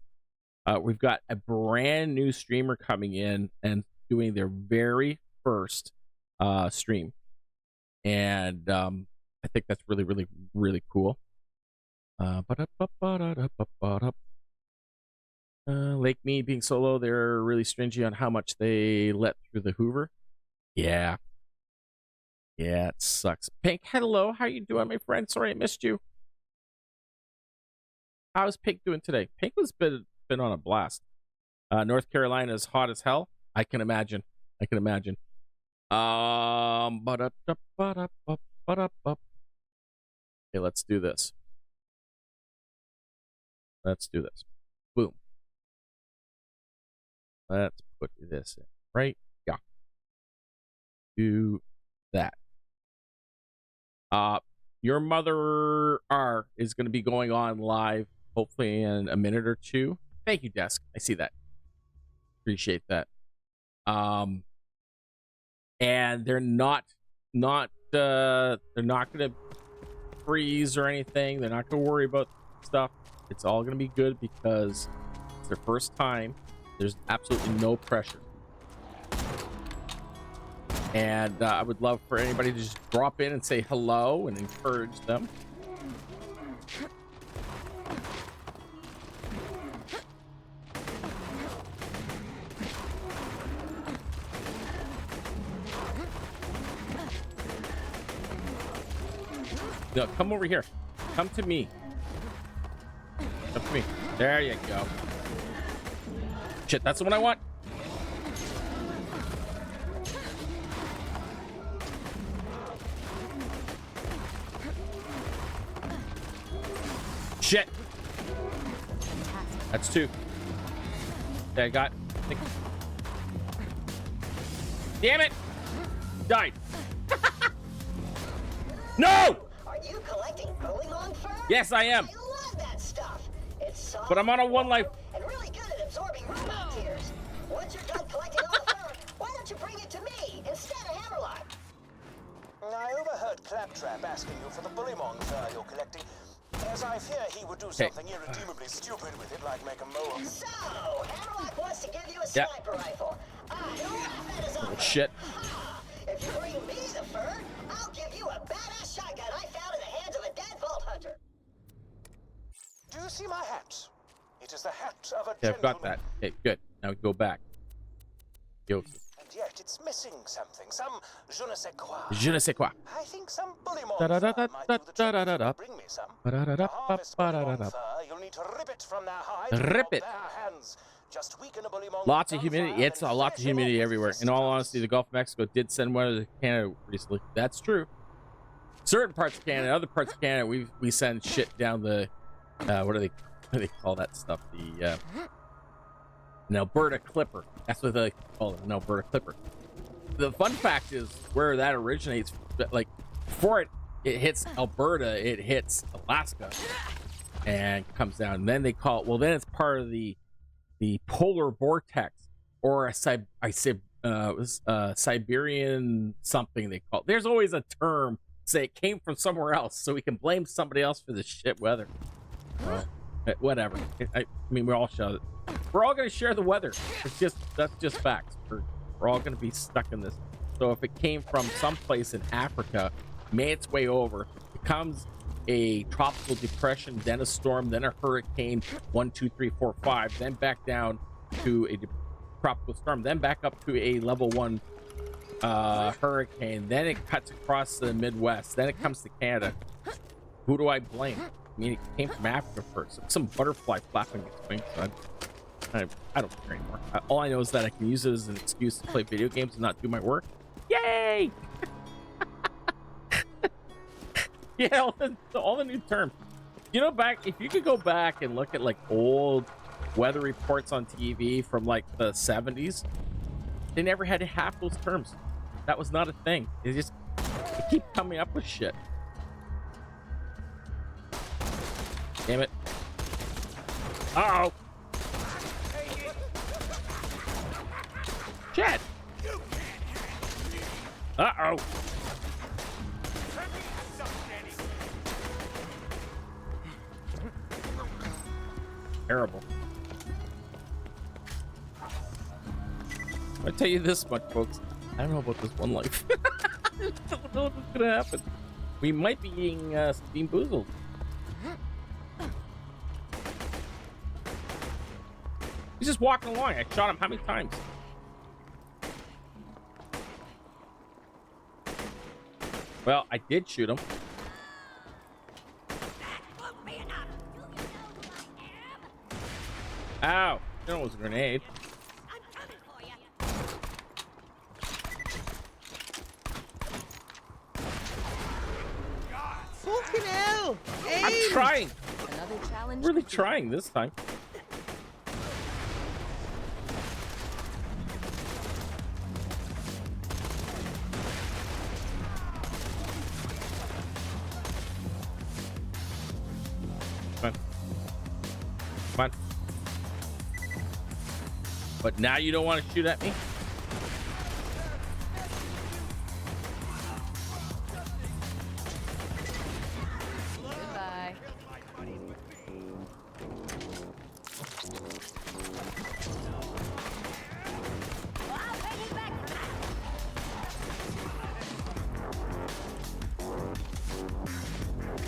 we've got a brand new streamer coming in and doing their very first stream, and I think that's really, really, really cool. Lake Mead being solo, they're really stringy on how much they let through the Hoover. Yeah, it sucks. Pink, hello, how you doing, my friend? Sorry I missed you. How's Pink doing today? Pink has been on a blast. North Carolina is hot as hell. I can imagine. Okay, let's do this. Boom. Let's put this in right. Yeah. Do that. Your Mother R is going to be going on live hopefully in a minute or two. Thank you, Desk. I see that. Appreciate that. And they're not going to freeze or anything. They're not going to worry about stuff. It's all going to be good because it's their first time. There's absolutely no pressure. And I would love for anybody to just drop in and say hello and encourage them. No, come over here. Come to me. Come to me. There you go. Shit, that's the one I want. Shit. That's two. Okay, I got. Damn it! Died. No! Are you collecting Bullymong fur? Yes, I am. I love that stuff. It's soft, But I'm on a one life. and really good at absorbing robot tears. Once you're done collecting all the fur, why don't you bring it to me instead of Hammerlock? I overheard Claptrap asking you for the Bullymong fur you're collecting. As I fear he would do Okay. something irredeemably stupid with it, like make a mole. So, Hammerlock wants to give you a Yeah. sniper rifle. I laugh at his offer. Shit. Ha! If you bring me the fur, I'll give you a badass shotgun I found in the hands of a dead vault hunter. my hat. It is the hat of a Yeah, I've got gentleman. that. Okay, good. Now we go back. Yo, And yet it's missing something. Some je ne sais quoi. je ne sais quoi. I think some bullymon Da-da-da-da, fur might do the trick. da-da-da-da. Bring me some. Ba-da-da-da, To harvest ba-da-da-da. bullymon fur, you'll need to rip it from their hide Rip with it. their hands. Just weaken a bullymon Lots of with humidity. gunfire It's and a lot of flash him humidity off everywhere. with In all fisticuffs. honesty, the Gulf of Mexico did send weather to Canada recently. That's true. Certain parts of Canada, other parts of Canada, we send shit down the what do they call that stuff? The an Alberta Clipper. That's what they call it, an Alberta Clipper. The fun fact is where that originates. Like before it hits Alberta, it hits Alaska and comes down. And then they call it. Well, then it's part of the polar vortex, or a Siberian something they call it. There's always a term. Say it came from somewhere else, so we can blame somebody else for the shit weather. Well, whatever. I mean, we all share it. We're all going to share the weather. That's just facts. We're all going to be stuck in this. So if it came from someplace in Africa, made its way over, becomes a tropical depression, then a storm, then a hurricane, 1, 2, 3, 4, 5, then back down to a tropical storm, then back up to a level 1 hurricane, then it cuts across the Midwest, then it comes to Canada. Who do I blame? I mean, it came from Africa first. Some butterfly flapping its wings. So I don't care anymore. All I know is that I can use it as an excuse to play video games and not do my work. Yay! Yeah, all the new terms. You know, if you could go back and look at like old weather reports on TV from like the 70s, they never had half those terms. That was not a thing. They keep coming up with shit. Damn it. Uh-oh. Shit. Uh-oh. Terrible. I'll tell you this much, folks. I don't know about this one life. I don't know what's gonna happen. We might be eating Steam Boozled. He's just walking along. I shot him how many times? Well, I did shoot him. Ow! That was a grenade. Fucking hell! I'm trying. Another challenge. Really trying this time. Come on. Come on. But now you don't want to shoot at me? Goodbye.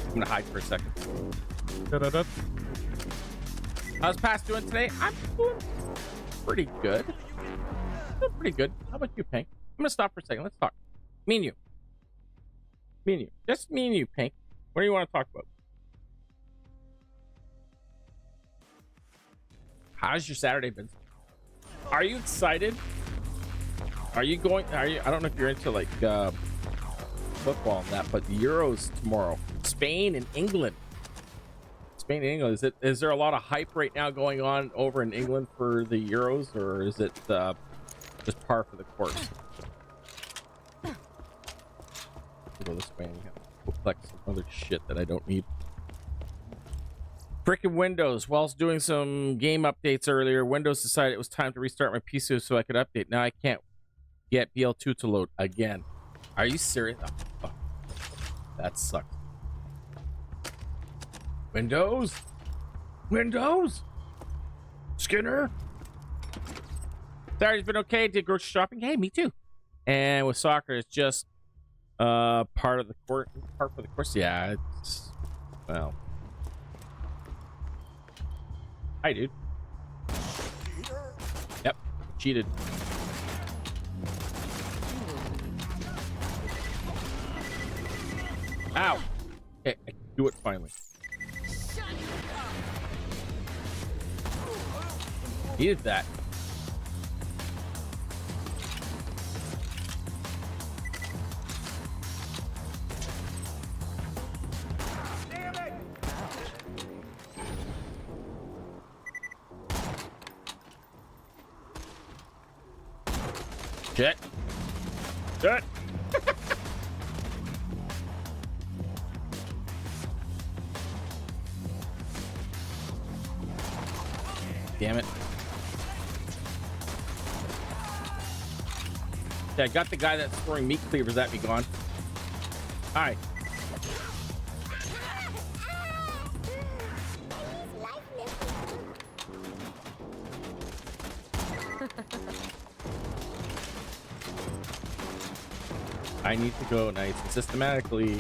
I'm gonna hide for a second. Da-da-da. How's Pass doing today? I'm doing pretty good. Doing pretty good. How about you, Pink? I'm gonna stop for a second. Let's talk. Me and you. Me and you. Just me and you, Pink. What do you want to talk about? How's your Saturday been? Are you excited? Are you going? I don't know if you're into like football and that, but the Euros tomorrow. Spain and England. Spain and England. Is there a lot of hype right now going on over in England for the Euros, or is it just par for the course? Go this way and collect some other shit that I don't need. Frickin' Windows. Whilst doing some game updates earlier, Windows decided it was time to restart my PC so I could update. Now I can't get BL2 to load again. Are you serious? Oh, fuck. That sucks. Windows? Windows? Skinner? Saturday's been okay. Did grocery shopping. Hey, me too. And with soccer, it's just part of the course. Part for the course. Yeah, it's well. Hi, dude. Yep, cheated. Ow! Okay, I can do it finally. Needed that. Shit. Shit. Damn it. Yeah, I got the guy that's throwing meat cleavers at me gone. Hi. I need to go nice and systematically.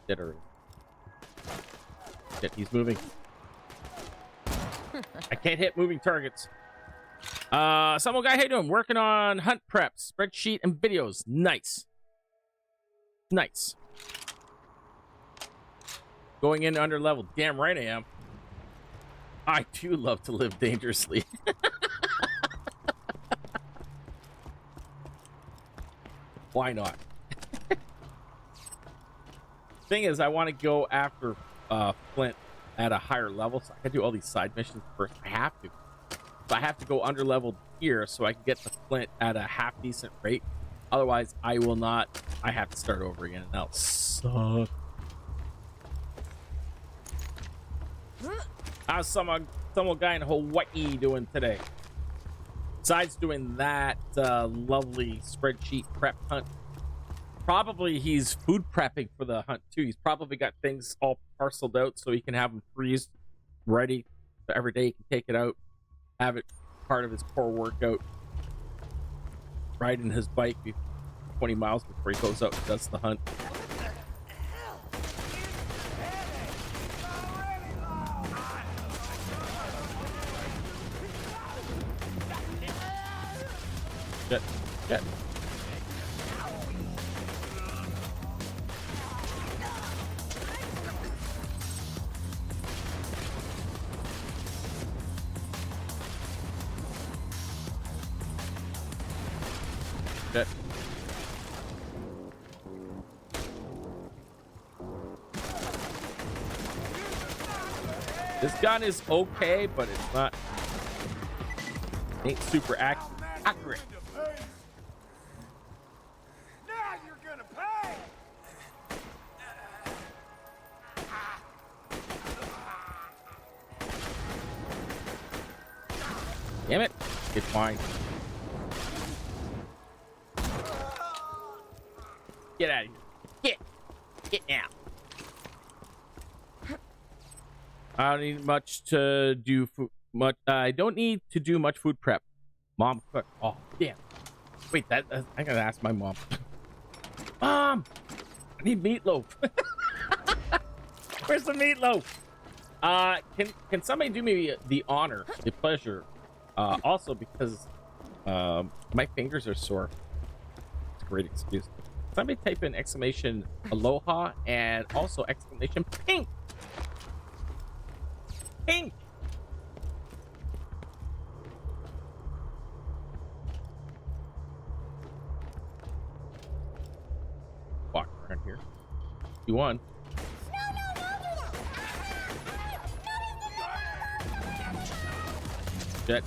Dead already. Shit, he's moving. I can't hit moving targets. Samo guy, how you doing? Working on hunt prep, spreadsheet, and videos. Nice. Nice. Going in under level. Damn right I am. I do love to live dangerously. Why not? Thing is, I want to go after Flint at a higher level, so I can do all these side missions first. I have to. So I have to go under leveled here so I can get to Flint at a half decent rate. Otherwise, I will not. I have to start over again, and that'll suck. How's some guy in Hawaii doing today? Besides doing that lovely spreadsheet prep hunt, probably he's food prepping for the hunt too. He's probably got things all parceled out so he can have them freezed, ready. So every day he can take it out, have it part of his core workout, riding his bike 20 miles before he goes out and does the hunt. Shit. Shit. Shit. This gun is okay, but it's not. Ain't super accurate. Damn it. It's fine. Get out of here. Get now. I don't need much to do much. I don't need to do much food prep. Mom cook. Oh, damn. Wait, I gotta ask my mom. Mom, I need meatloaf. Where's the meatloaf? Can somebody do me the honor, the pleasure? Also, because my fingers are sore. It's a great excuse. Somebody type in exclamation aloha and also exclamation pink. Pink. Walk around here. You won. Shit.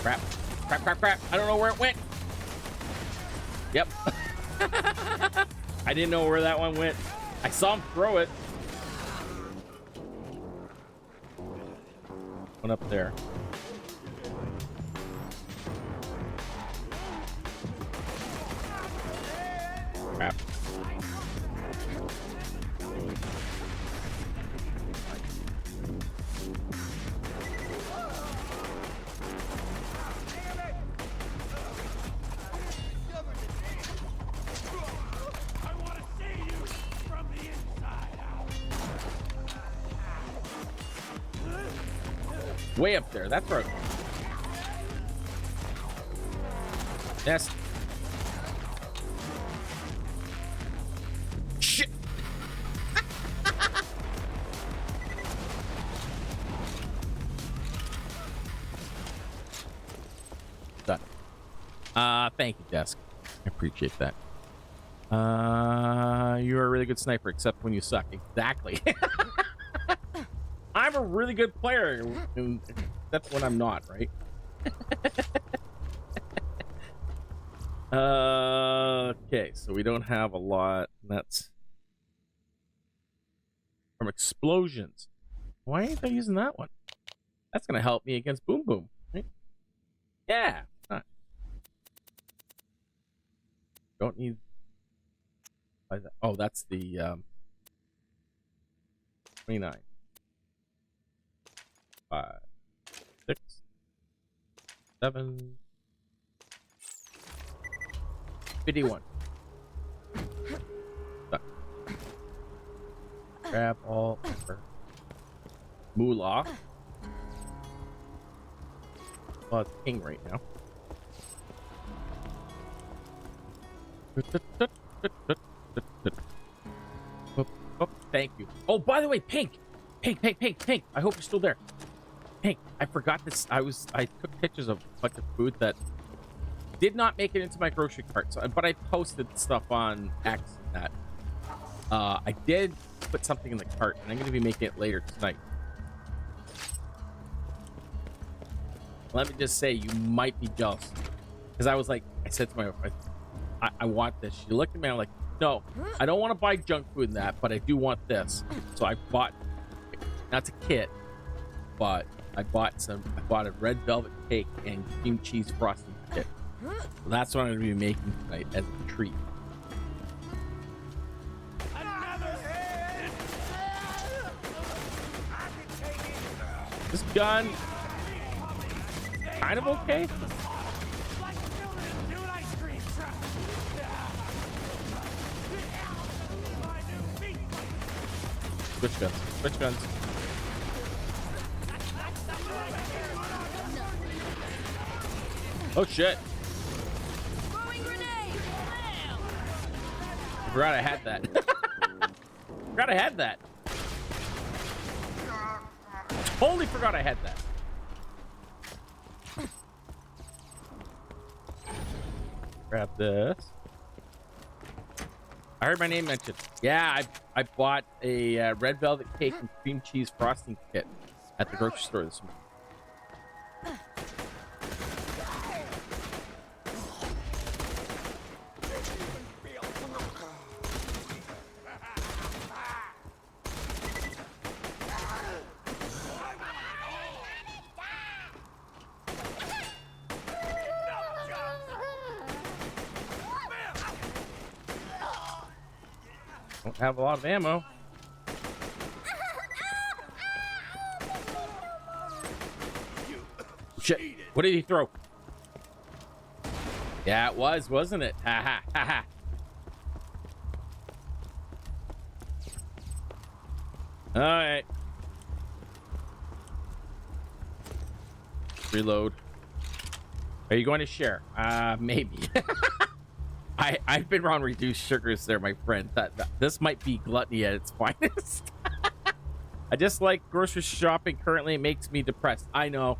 Crap. Crap, crap, crap. I don't know where it went. Yep. I didn't know where that one went. I saw him throw it. One up there. Crap. Way up there. That's right. Yes. Shit. Done. Thank you, Desk. I appreciate that. You're a really good sniper, except when you suck. Exactly. I'm a really good player, and that's when I'm not, right? Okay, so we don't have a lot. That's from explosions. Why ain't I using that one? That's gonna help me against Boom Boom, right? Yeah. Huh. Don't need. Oh, that's the 29. 5, 6, 7, 51. Done. Grab all for Moolah. Well, it's king right now. Oh, thank you. Oh, by the way, Pink. I hope you're still there. Pink, I forgot this. I took pictures of a bunch of food that did not make it into my grocery cart. So, but I posted stuff on X that I did put something in the cart, and I'm going to be making it later tonight. Let me just say, you might be jealous, because I was like, I said to my wife, I want this. She looked at me, I'm like, no, I don't want to buy junk food in that, but I do want this. So I bought, that's a kit, but I bought a red velvet cake and cream cheese frosting kit. So that's what I'm going to be making tonight as a treat. This gun, kind of okay. Switch guns. Oh shit. Throwing grenade. I forgot I had that. Totally forgot I had that. Grab this. I heard my name mentioned. Yeah, I bought a red velvet cake and cream cheese frosting kit at the grocery store this morning. Don't have a lot of ammo. Shit. What did he throw? Yeah, it was, wasn't it? Ha ha ha ha. All right. Reload. Are you going to share? Maybe. I've been on reduced sugars there, my friend. This might be gluttony at its finest. I just like grocery shopping currently. It makes me depressed. I know.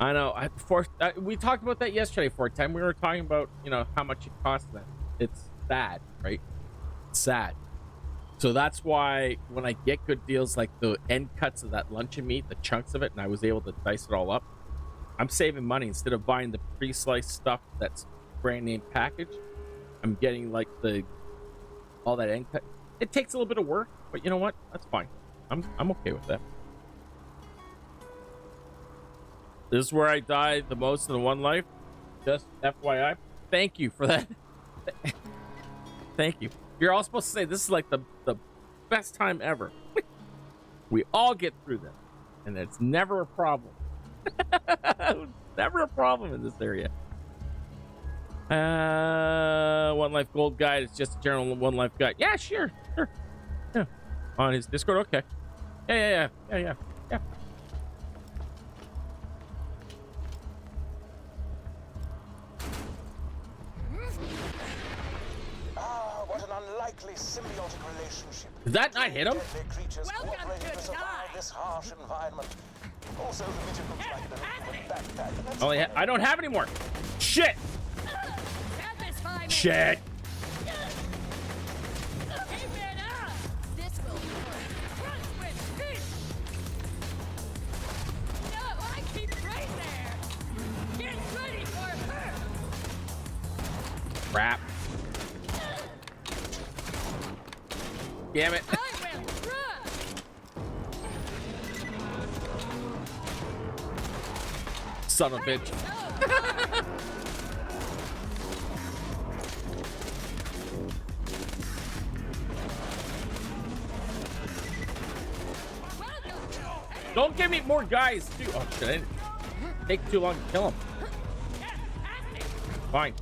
We talked about that yesterday for a time. We were talking about, how much it costs them. It's sad, right? It's sad. So that's why when I get good deals like the end cuts of that luncheon meat, the chunks of it, and I was able to dice it all up, I'm saving money. Instead of buying the pre-sliced stuff that's brand name package, I'm getting like all that end cut. It takes a little bit of work, but you know what? That's fine. I'm okay with that. This is where I died the most in one life. Just FYI. Thank you for that. Thank you. You're all supposed to say this is like the best time ever. We all get through this, and it's never a problem. Never a problem in this area. One Life Gold Guide is just a general One Life guide. Yeah, sure. Yeah. On his Discord, okay. Yeah. unlikely symbiotic relationship. Did that not hit him? Deadly creatures Welcome cooperating to to survive die. this harsh environment. Also, the midget looks like the human backpack. and that's Oh, yeah, I don't have any more. Shit. Satisfy me. Shit. Keep it up. This will work. Crunch with feet. No, I keep right there. Get ready for her. Crap. Damn it. I will run. Son of a bitch. Don't give me more guys, too. Oh, shit. I didn't take too long to kill him. Fine.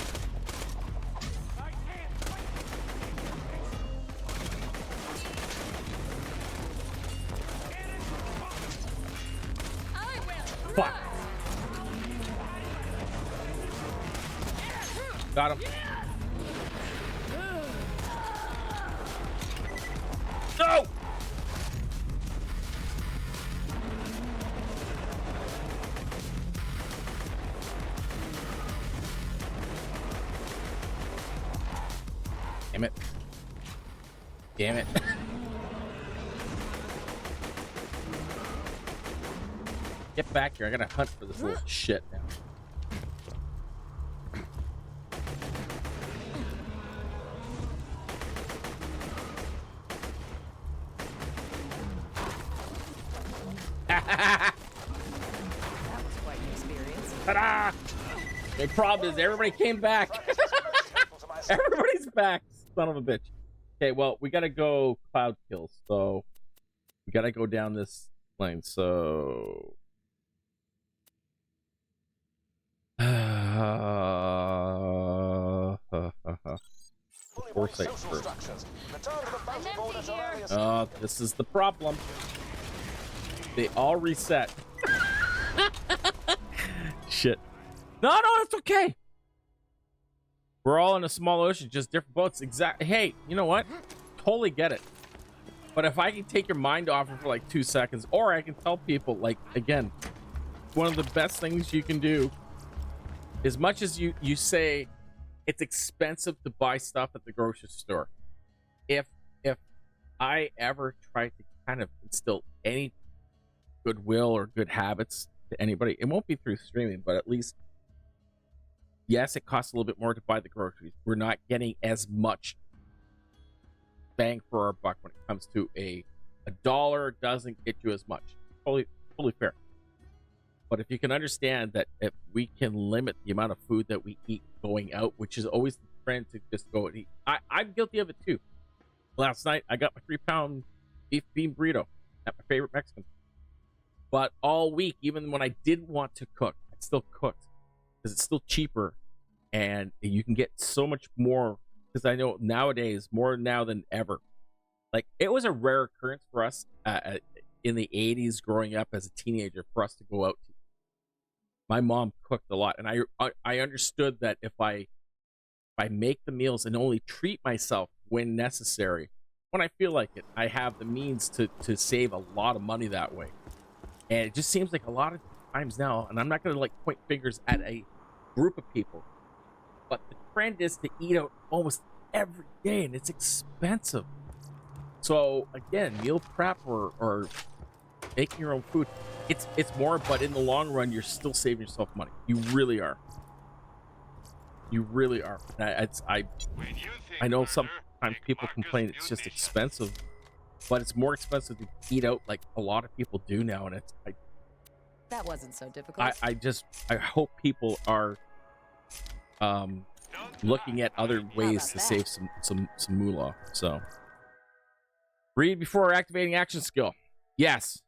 I will Fuck. Got him. No! Damn it. Damn it. Get back here. I gotta hunt for this little shit now. That was quite an experience. Ta-da! The problem is everybody came back. Everybody's back. Son of a bitch. Okay, well, we gotta go cloud kill, so we gotta go down this lane, so foresight first. This is the problem. They all reset. Shit. No, it's okay. We're all in a small ocean, just different boats. Hey, you know what? Totally get it. But if I can take your mind off it for like 2 seconds, or I can tell people, like, again, one of the best things you can do, as much as you say it's expensive to buy stuff at the grocery store, if I ever try to kind of instill any goodwill or good habits to anybody, it won't be through streaming, but at least, yes, it costs a little bit more to buy the groceries. We're not getting as much bang for our buck when it comes to a dollar doesn't get you as much. Totally fair. But if you can understand that if we can limit the amount of food that we eat going out, which is always the trend to just go and eat. I'm guilty of it too. Last night, I got my 3-pound beef bean burrito at my favorite Mexican. But all week, even when I didn't want to cook, I still cooked because it's still cheaper and you can get so much more. Because I know nowadays, more now than ever, like it was a rare occurrence for us in the 80s growing up as a teenager for us to go out to. My mom cooked a lot, and I understood that if I make the meals and only treat myself when necessary, when I feel like it, I have the means to save a lot of money that way. And it just seems like a lot of times now, and I'm not going to like point fingers at a group of people, but the trend is to eat out almost every day, and it's expensive. So again, meal prep or making your own food, it's more, but in the long run, you're still saving yourself money. You really are. You really are. I know sometimes people complain it's just expensive, but it's more expensive to eat out like a lot of people do now, and That wasn't so difficult. I hope people are looking at other ways to save some moolah. So read before activating action skill. Yes.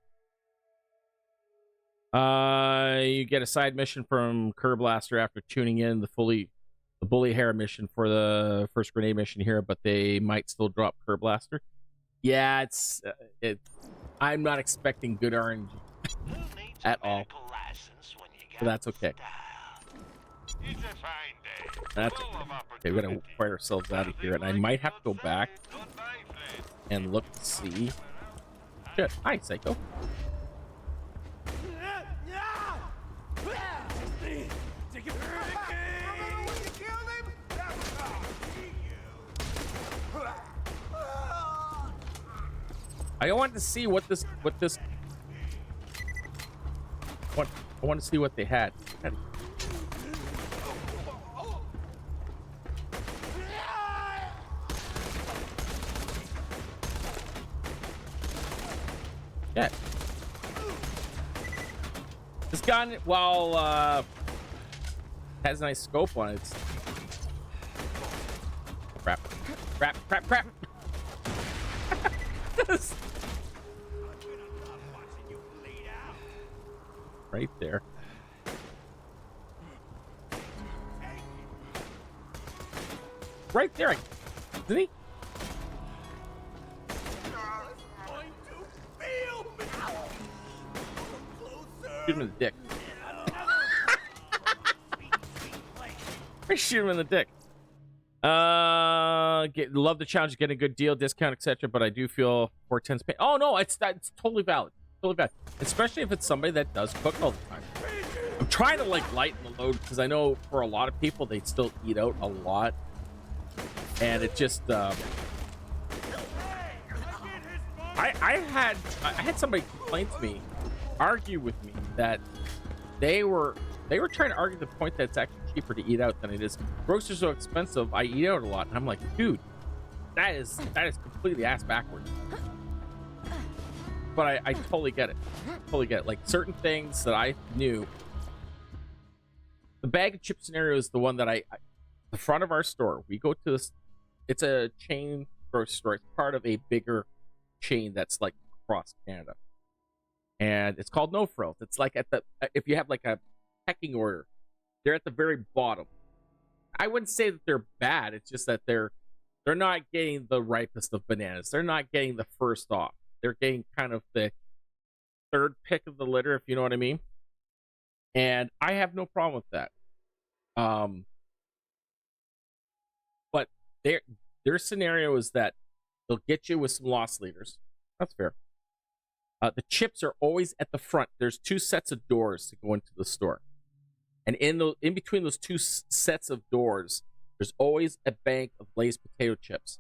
You get a side mission from Kerr Blaster after tuning in the Bully Hair mission for the first grenade mission here, but they might still drop Kerr Blaster. Yeah, I'm not expecting good RNG at all. But that's okay. It's a fine day. That's Full of okay. We gotta fight ourselves out of here, and I might have to go back Goodbye, friend. and look to see. Shit. Hi, Psycho. I wanted to see what this. I want to see what they had. Yeah. This gun, while has a nice scope on it. Crap. Right there. Right there. Isn't he? Shoot him in the dick. I shoot him in the dick. Love the challenge, get a good deal, discount, etc. But I do feel 410's pay. Oh no, it's totally valid. Totally valid. Especially if it's somebody that does cook all the time. I'm trying to like lighten the load because I know for a lot of people they still eat out a lot, and it just I had somebody complain to me, argue with me that they were trying to argue the point that it's actually cheaper to eat out than it is. Groceries are so expensive, I eat out a lot. And I'm like, dude, that is completely ass backwards. But I totally get it. Totally get it. Like certain things that I knew. The bag of chip scenario is the one that the front of our store. We go to this. It's a chain grocery store. It's part of a bigger chain that's like across Canada, and it's called No Frills. It's like if you have like a pecking order, they're at the very bottom. I wouldn't say that they're bad. It's just that they're not getting the ripest of bananas. They're not getting the first off. They're getting kind of the third pick of the litter, if you know what I mean. And I have no problem with that. But their scenario is that they'll get you with some loss leaders. That's fair. The chips are always at the front. There's two sets of doors to go into the store. And in between those two sets of doors, there's always a bank of Lay's potato chips.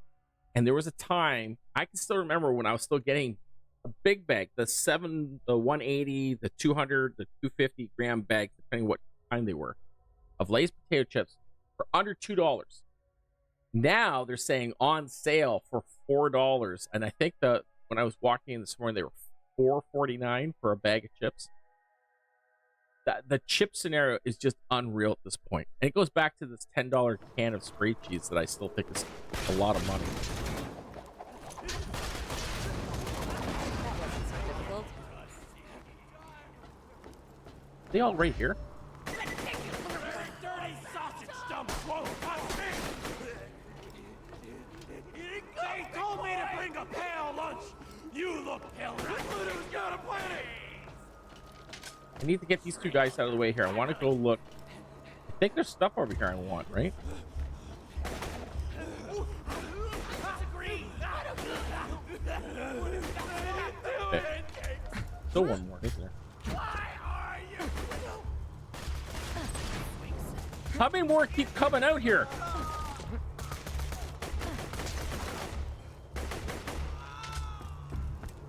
And there was a time, I can still remember when I was still getting a big bag, the 180, the 200, the 250 gram bags, depending what kind they were, of Lay's potato chips for under $2. Now they're saying on sale for $4. And I think when I was walking in this morning, they were $4.49 for a bag of chips. The chip scenario is just unreal at this point. And it goes back to this $10 can of spray cheese that I still think is a lot of money. That wasn't so difficult. They all right here? Dirty sausage stump won't touch me! They told me to bring a pale lunch! You look pale! Who's got a planet? I need to get these two guys out of the way here. I want to go look. I think there's stuff over here I want, right? Okay. Still one more, isn't there? How many more keep coming out here?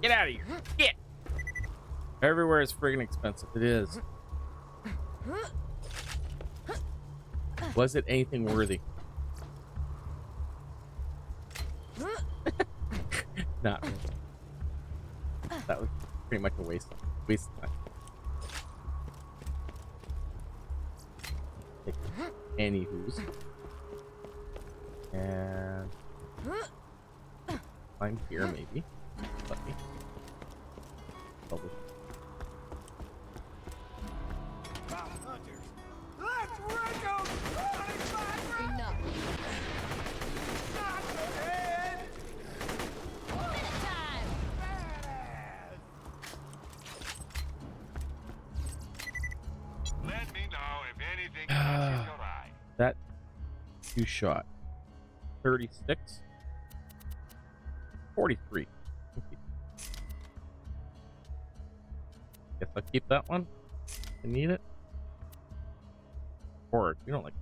Get out of here. Get! Everywhere is friggin' expensive. It is. Was it anything worthy? Not really. That was pretty much a waste of time. Take anywho's. And climb here maybe. Let me. Probably. Enough. Let me know if anything catches your eye. You shot 36, 43. Okay. Guess I'll keep that one. I need it. Or you don't like.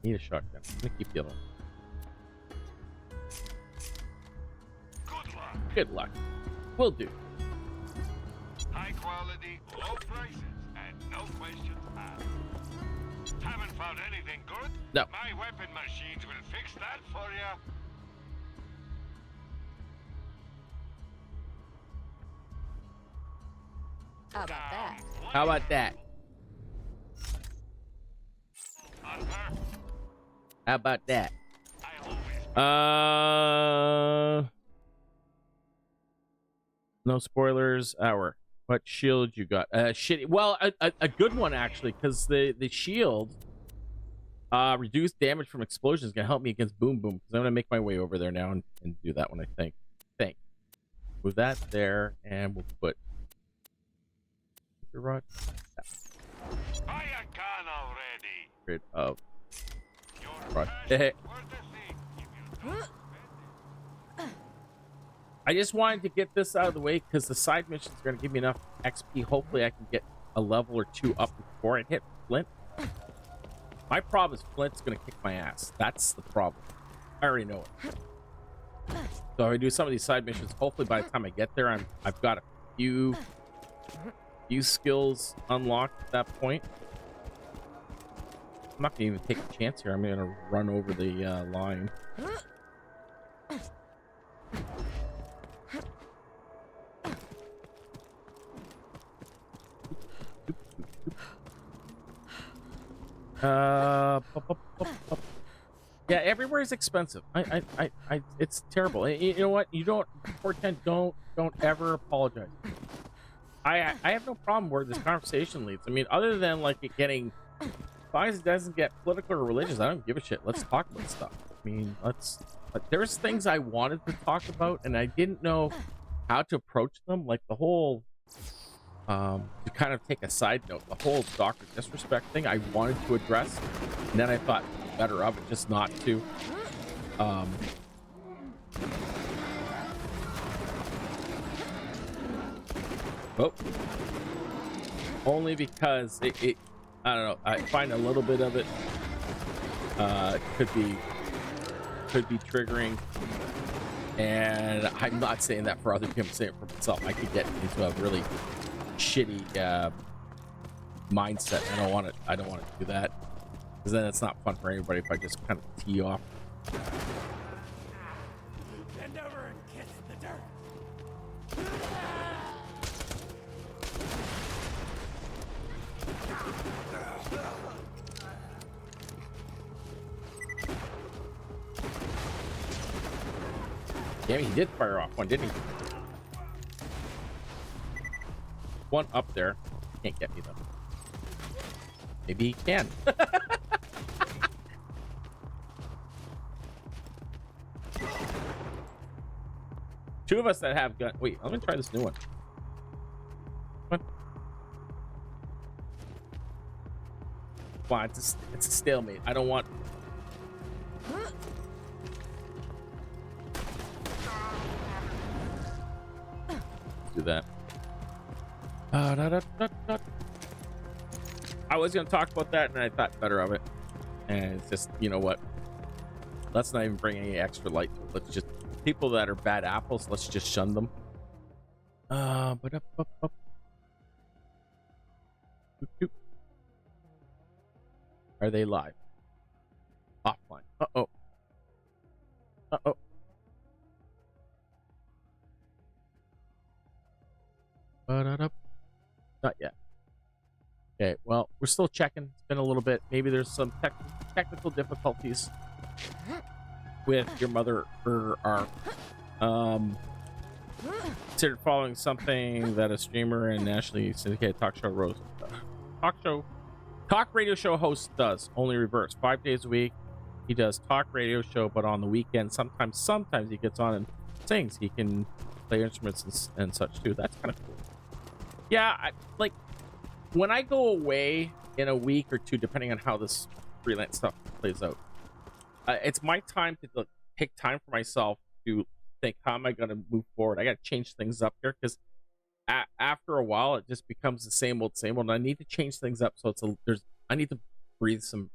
Need a shotgun. I'm gonna keep the other one. Good luck. Good luck. Will do. High quality, low prices, and no questions asked. Haven't found anything good? No. My weapon machines will fix that for you. How about that? How about that? On her, How about that? I always No spoilers. Hour. What shield you got? Shitty. Well, a good one actually, because the shield reduced damage from explosions is gonna help me against boom boom. Because I'm gonna make my way over there now and do that one. I think. Move that there, and we'll put the rod. buy a gun already. Rid of Your rod. passion for the thing. If you don't spend it, I just wanted to get this out of the way because the side missions are going to give me enough XP. Hopefully, I can get a level or two up before I hit Flint. My problem is Flint's going to kick my ass. That's the problem. I already know it. So if I do some of these side missions, hopefully by the time I get there, I've got a few skills unlocked at that point. I'm not going to even take a chance here. I'm going to run over the line. Yeah, everywhere is expensive. It's terrible. You know what? You don't, 410, don't ever apologize. I have no problem where this conversation leads. I mean, other than like it getting, as long as it doesn't get political or religious, I don't give a shit. Let's talk about stuff. I mean, there's things I wanted to talk about and I didn't know how to approach them. Like the whole, to kind of take a side note, the whole Dr. Disrespect thing I wanted to address, and then I thought better of it just not to. Oh, only because it I don't know, I find a little bit of it could be triggering, and I'm not saying that for other people, I'm saying it for myself. I could get into a really shitty mindset. I don't want to do that, because then it's not fun for anybody if I just kind of tee off. Bend over and kiss the dirt. Damn, he did fire off one, didn't he? One up there. Can't get me though. Maybe he can. Two of us that have gun. Wait, let me try this new one. What? Wow, it's a stalemate. I don't want. Do that. I was gonna talk about that, and I thought better of it. And it's just, you know what? Let's not even bring any extra light to it. Let's just, people that are bad apples, let's just shun them. Are they live? Offline. Uh-oh. Uh-oh. Not yet. Okay, well, we're still checking. It's been a little bit. Maybe there's some technical difficulties with your mother or our considered following something that a streamer and nationally syndicated talk radio show host does. Only reverse. 5 days a week he does talk radio show, but on the weekend sometimes he gets on and sings. He can play instruments and such too. That's kind of cool. Yeah, like when I go away in a week or two, depending on how this freelance stuff plays out. It's my time to take time for myself to think, how am I going to move forward? I got to change things up here because after a while it just becomes the same old, and I need to change things up. So I need to breathe some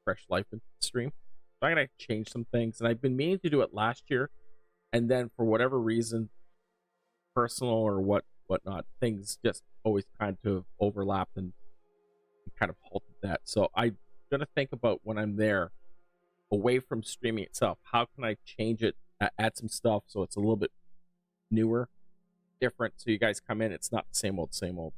fresh life into the stream. So I got to change some things, and I've been meaning to do it last year, and then for whatever reason, personal or whatnot, things just always kind of overlapped and kind of halted that. So I'm gonna think about when I'm there, away from streaming itself, how can I change it, add some stuff so it's a little bit newer, different, so you guys come in, it's not the same old.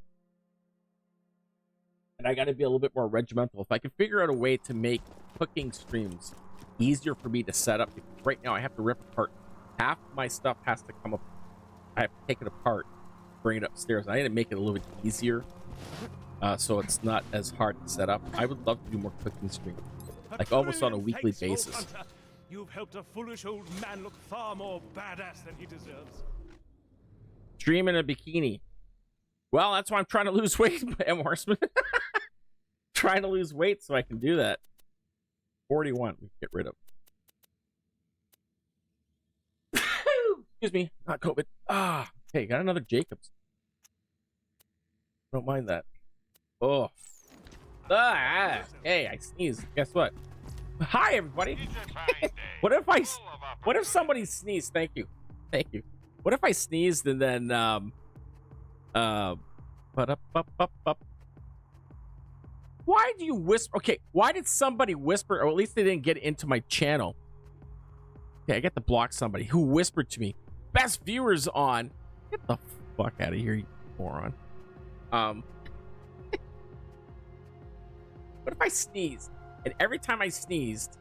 And I got to be a little bit more regimental. If I can figure out a way to make cooking streams easier for me to set up, because right now I have to rip apart half my stuff, has to come up, I have to take it apart, bring it upstairs. I need to make it a little bit easier, so it's not as hard to set up. I would love to do more cooking streams, like almost on a weekly basis. Hunter. You've helped a foolish old man look far more badass than he deserves. Stream in a bikini. Well, that's why I'm trying to lose weight, M. Horseman. Trying to lose weight so I can do that. 41, we get rid of. Excuse me, not COVID. Okay, got another Jacobs. Don't mind that. Oh. Hey, I sneezed. Guess what? Hi, everybody. What if somebody sneezed? Thank you. What if I sneezed and then why do you whisper? Okay, why did somebody whisper, or at least they didn't get into my channel? Okay, I get to block somebody who whispered to me, best viewers on. Get the fuck out of here, you moron. What if I sneezed, and every time I sneezed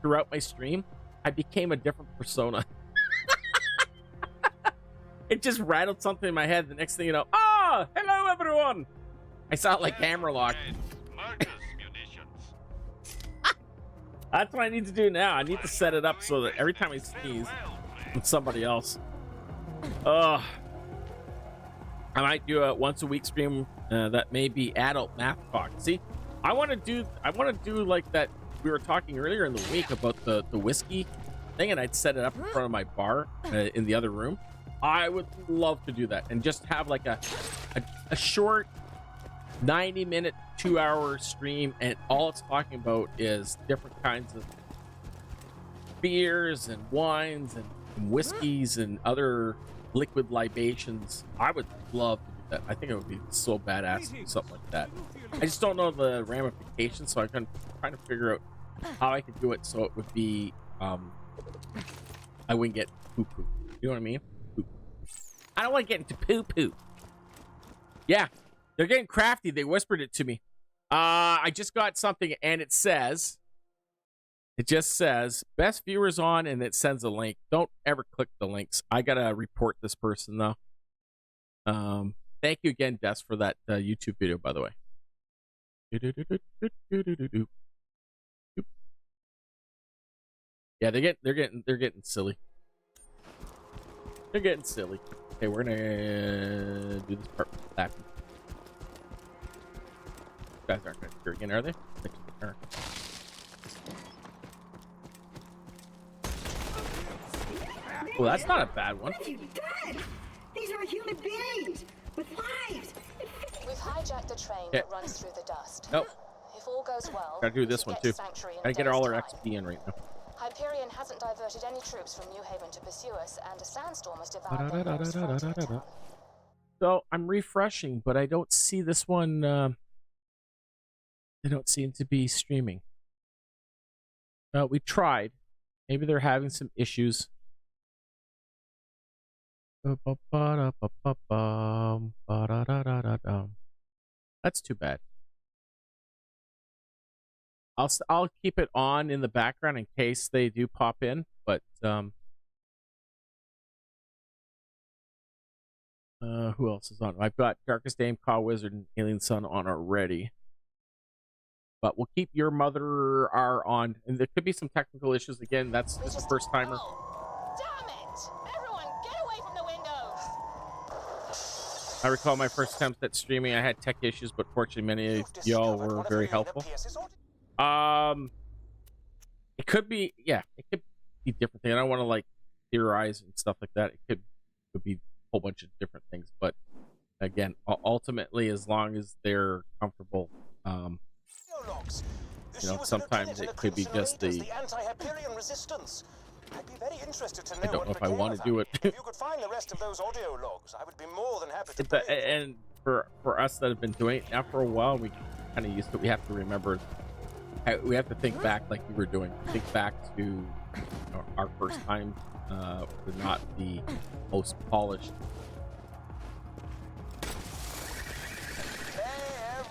throughout my stream, I became a different persona? It just rattled something in my head. The next thing you know, hello everyone. I sound like Hammerlock. That's what I need to do now. I need to set it up so that every time I sneeze, it's somebody else. I might do a once a week stream that may be adult math talk. See, I want to do like that we were talking earlier in the week about the whiskey thing, and I'd set it up in front of my bar in the other room. I would love to do that and just have like a short 90-minute, 2-hour stream, and all it's talking about is different kinds of beers and wines and whiskeys and other liquid libations. I would love to do that. I think it would be so badass to do something like that. I just don't know the ramifications, so I'm trying to figure out how I could do it so it would be I wouldn't get poo-poo. You know what I mean? I don't want to get into poo-poo. Yeah, they're getting crafty. They whispered it to me. I just got something, and it just says, best viewers on, and it sends a link. Don't ever click the links. I got to report this person, though. Thank you again, Des, for that YouTube video, by the way. Yeah, they're getting silly. They're getting silly. Okay, we're gonna do this part with that. You guys aren't gonna hear again, are they? Well, that's not a bad one. What have you done? These are human beings with lives. We've hijacked the train that runs through the dust. Nope. If all goes well, Gotta do this one too. Gotta get all our XP in right now. Hyperion hasn't diverted any troops from New Haven to pursue us, and a sandstorm has devoured the nearest frontier town. So I'm refreshing, but I don't see this one. They don't seem to be streaming. We tried. Maybe they're having some issues. That's too bad. I'll keep it on in the background in case they do pop in, but who else is on? I've got Darkest Dame, Caw Wizard, and Alien Sun on already. But we'll keep Your Mother R on, and there could be some technical issues again. That's just a first timer. Oh, damn it! Everyone, get away from the windows! I recall my first attempt at streaming. I had tech issues, but fortunately, many of y'all were very helpful. It could be, yeah, it could be different thing. I don't want to like theorize and stuff like that. It could be a whole bunch of different things, but again, ultimately, as long as they're comfortable, you know, sometimes it could be just the anti-Hyperion resistance. I'd be very interested to know I don't know what if I became want of to do that. it. If you could find the rest of those audio logs, I would be more than happy to It's a- play them. and for us that have been doing it now for a while, we kind of used to. We have to remember. We have to think back, like you were doing. Think back to our first time. We're not the most polished.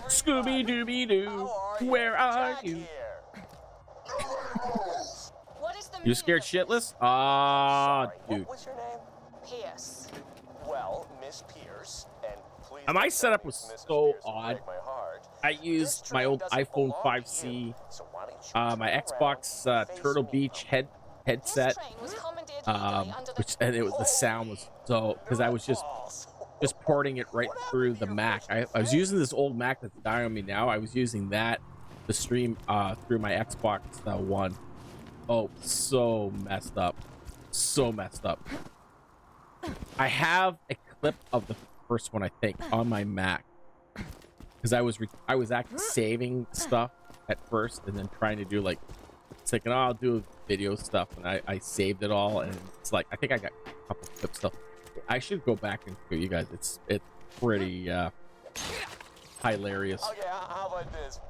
Scooby Dooby Doo, where are you? What is the You meaning scared of this? shitless? Ah, dude. What was your name? Pierce. Well, Miss Pierce, and please. My don't setup tell me was Mrs. so Pierce will odd. break my heart. I This used my train old doesn't iPhone belong to 5C, you, so why don't you my turn Xbox around and face Turtle me? Beach This headset, train was commandeered legally under the which and it was the sound was so because I was just porting it right through the Mac. I was using this old Mac that's dying on me now. I was using that to stream through my Xbox One. Oh, so messed up. So messed up. I have a clip of the first one, I think, on my Mac. Because I was actually saving stuff at first and then trying to do like thinking, oh, I'll do video stuff, and I saved it all, and it's like I think I got a couple clip stuff. I should go back and show you guys. It's pretty hilarious. Okay, how about this?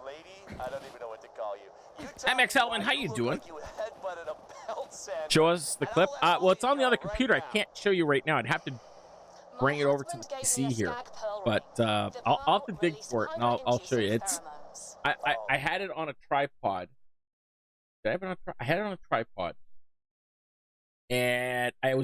Lady, I don't even know what to call you. MX Hellman, how you doing? Like you headbutted a belt sandwich. Show us the clip. Well, it's on the other computer. I can't show you right now. I'd have to bring it over to the PC here, but I'll have to dig for it and I'll show you. It's I had it on a tripod. Did I have it on? I had it on a tripod, and I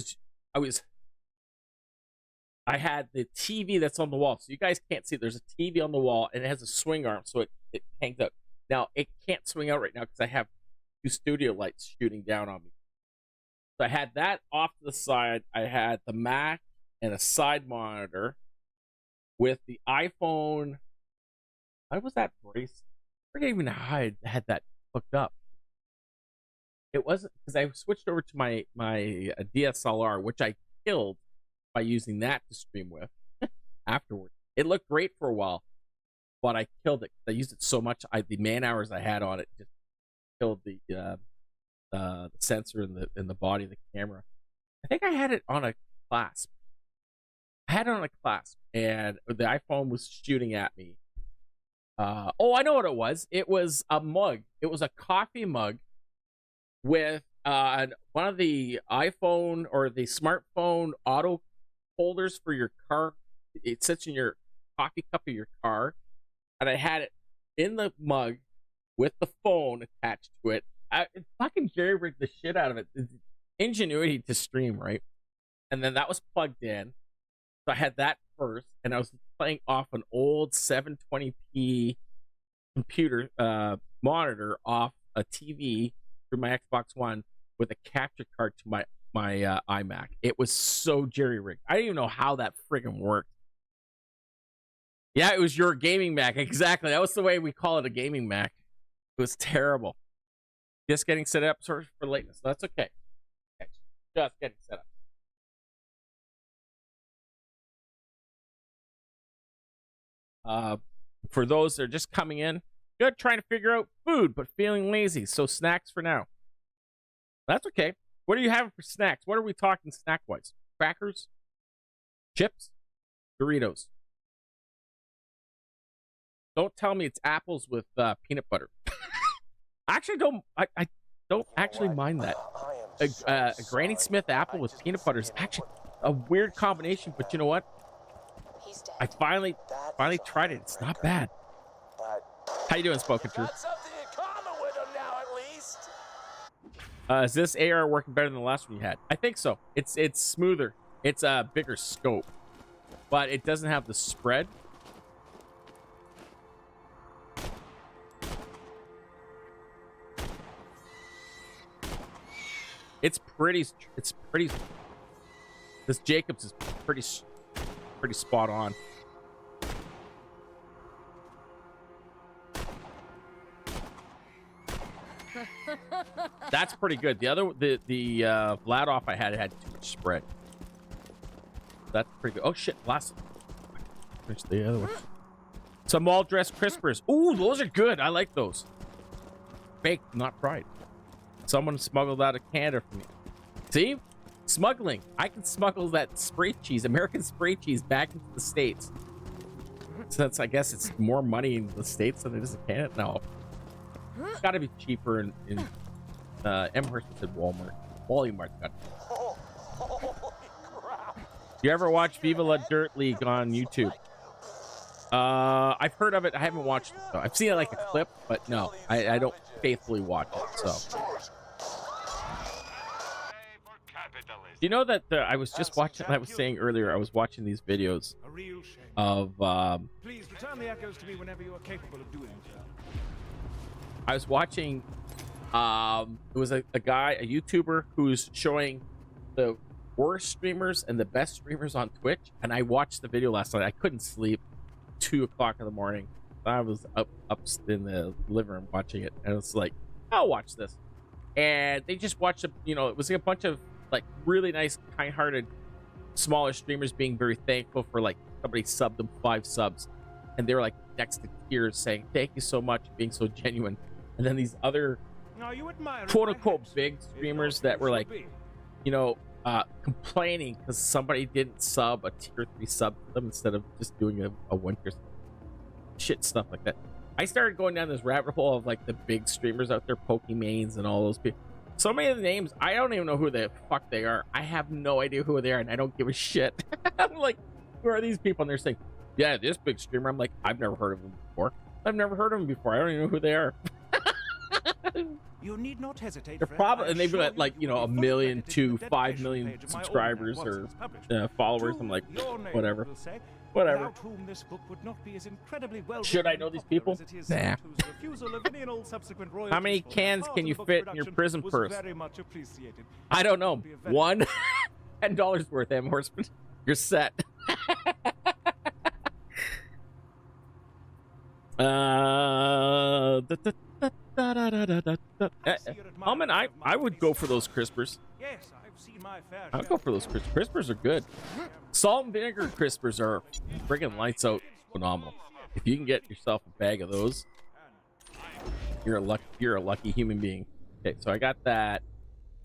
had the TV that's on the wall, so you guys can't see. There's a TV on the wall, and it has a swing arm, so it hangs up. Now it can't swing out right now because I have two studio lights shooting down on me. So I had that off to the side. I had the Mac and a side monitor with the iPhone. Why was that brace? I forget even how I had that hooked up. It wasn't because I switched over to my DSLR, which I killed by using that to stream with afterwards. It looked great for a while, but I killed it. I used it so much. The man hours I had on it just killed the sensor in the body of the camera. I think I had it on a clasp. I had it on a clasp, and the iPhone was shooting at me. Oh, I know what it was. It was a mug. It was a coffee mug with one of the iPhone or the smartphone auto holders for your car. It sits in your coffee cup of your car, and I had it in the mug with the phone attached to it. It fucking jerry-rigged the shit out of it. It's ingenuity to stream, right? And then that was plugged in. So I had that first, and I was playing off an old 720p computer monitor off a TV through my Xbox One with a capture card to my iMac. It was so jerry-rigged. I didn't even know how that friggin' worked. Yeah, it was your gaming Mac. Exactly. That was the way we call it, a gaming Mac. It was terrible. Just getting set up. Sorry for lateness. That's okay. Just getting set up. For those that are just coming in, good, trying to figure out food, but feeling lazy. So snacks for now. That's okay. What are you having for snacks? What are we talking snack-wise? Crackers? Chips? Doritos? Don't tell me it's apples with peanut butter. Actually, I don't actually mind that. A Granny Smith apple with peanut butter is actually a weird combination, but you know what? I finally tried it. It's not bad. How you doing, Spoken Truth? Got something in common with them now, at least. Is this AR working better than the last one you had? I think so. It's smoother. It's a bigger scope, but it doesn't have the spread. It's pretty. This Jacobs is pretty spot on. That's pretty good. The other, the Vladoff I had too much spread. That's pretty good. Oh shit, last. Finish the other one. Some all-dressed crispers. Ooh, those are good. I like those. Baked, not fried. Someone smuggled out of Canada for me. See? Smuggling. I can smuggle that spray cheese, American spray cheese, back into the States. Since I guess it's more money in the States than it is in Canada. No. It's gotta be cheaper in Amherst said Walmart. Walmart's got it. You ever watch Viva La Dirt League on YouTube? I've heard of it. I haven't watched it though. I've seen it like a clip, but no, I don't faithfully watch it. So, you know that I was just watching. I was saying earlier, I was watching these videos A real shame. of. Please return the echoes to me whenever you are capable of doing so. I was watching. It was a guy, a YouTuber, who's showing the worst streamers and the best streamers on Twitch, and I watched the video last night. I couldn't sleep. 2 o'clock in the morning. I was up in the living room watching it, and it's like, I'll watch this. And they just watched it. You know, it was like a bunch of like really nice, kind-hearted, smaller streamers being very thankful for like somebody subbed them 5 subs, and they were like next to tears saying, "Thank you so much," being so genuine. And then these other quote-unquote big streamers that were like, you know, complaining because somebody didn't sub a tier 3 sub to them instead of just doing a 1 tier shit, stuff like that. I started going down this rabbit hole of like the big streamers out there, Pokemains and all those people. So many of the names, I don't even know who the fuck they are. I have no idea who they are, and I don't give a shit. I'm like, who are these people? And they're saying, yeah, this big streamer. I'm like, I've never heard of them before. I've never heard of them before. I don't even know who they are. You need not hesitate. They're probably, and they've got like, you know, 1 million to 5 million subscribers or followers. I'm like, whatever. Whatever. Should I know these people? Nah. How many cans can you fit in your prison purse? I don't know. 1? $10 worth, M. Horseman. You're set. Alman, I would go for those crispers. Yes, I've seen my fair I'd go for those crispers. Crispers are good. Salt and vinegar crispers are friggin' lights out phenomenal. If you can get yourself a bag of those, you're a lucky human being. Okay, so I got that.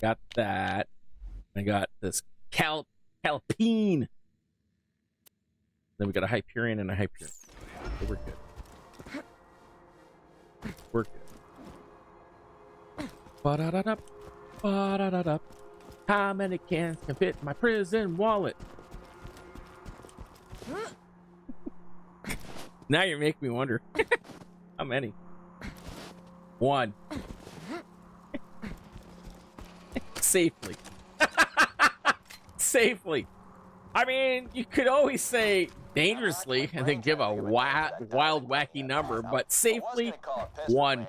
Got that. I got this Calpine. Then we got a Hyperion and a Hyperion. So we're good. We're good. Ba-da-da-da. Ba-da-da-da. How many cans can fit in my prison wallet? Now you're making me wonder. How many? 1. Safely. Safely. I mean, you could always say dangerously and then give a wild, wacky number, but safely, 1.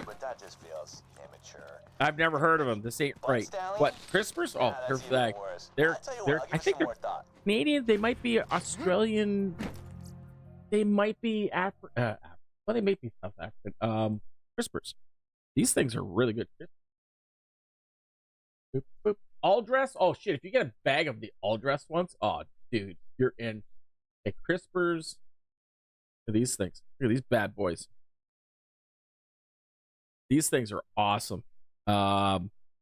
But that just feels immature. I've never heard of them. This ain't right. What, crispers? Oh, they're like, they're I think they're Canadian. They might be Australian. They might be well, they might be South African. Crispers. These things are really good. Boop, boop. All dress. Oh shit! If you get a bag of the all dress ones, oh dude, you're in. Okay, crispers. Look at these things. Look at these bad boys. These things are awesome.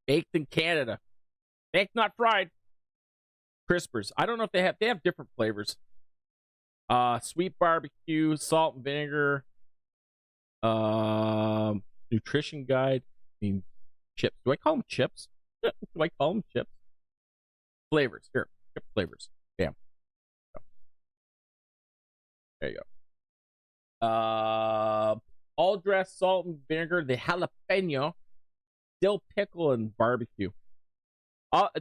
Baked in Canada. Baked, not fried. Crispers. I don't know if they have different flavors. Sweet barbecue, salt and vinegar. Nutrition guide. I mean, chips. Do I call them chips? Do I call them chips? Flavors. Here, chip flavors. Bam. There you go. All dressed salt and vinegar, the jalapeno, dill pickle, and barbecue.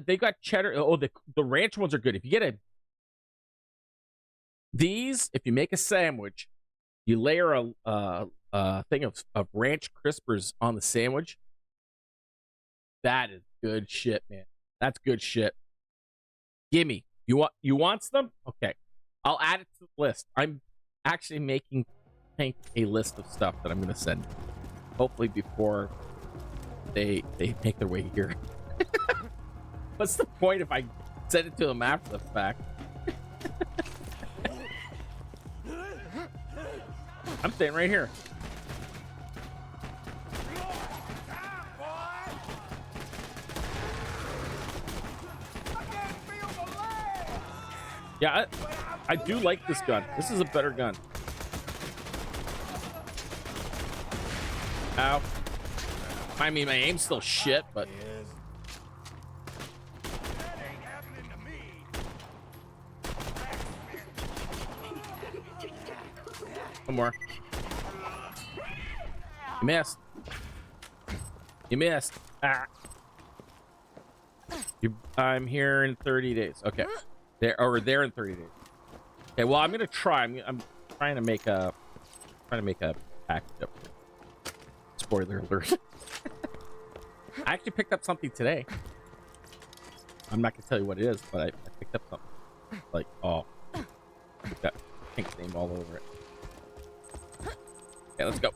They got cheddar. Oh, the ranch ones are good. If you get these, if you make a sandwich, you layer a thing of ranch crispers on the sandwich. That is good shit, man. That's good shit. Gimme. You want them? Okay, I'll add it to the list. I'm actually making a list of stuff that I'm gonna send. Hopefully before they make their way here. What's the point if I send it to them after the fact? I'm staying right here. Yeah, I do like this gun. This is a better gun. Ow. I mean, my aim's still shit, but... One more. You missed. You missed. Ah. I'm here in 30 days. Okay. There in 30 days. Okay, well, I'm gonna try. I'm trying to make a package up here. Spoiler alert. I actually picked up something today. I'm not gonna tell you what it is, but I picked up something. Like, oh, got pink name all over it. Okay, let's go.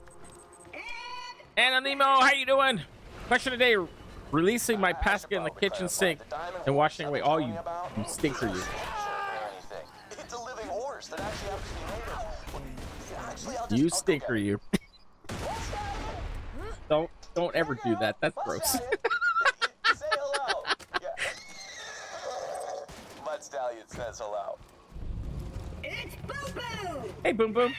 And Nemo, how you doing? Question today: releasing my basket in the kitchen sink and washing away all you stinker you. It's a living horse that actually happens to be native. Actually, I'll just... You stinker you. Don't ever do that. That's gross. Say hello. Yeah. Mud Stallion says hello. It's Boom Boom! Hey, Boom Boom.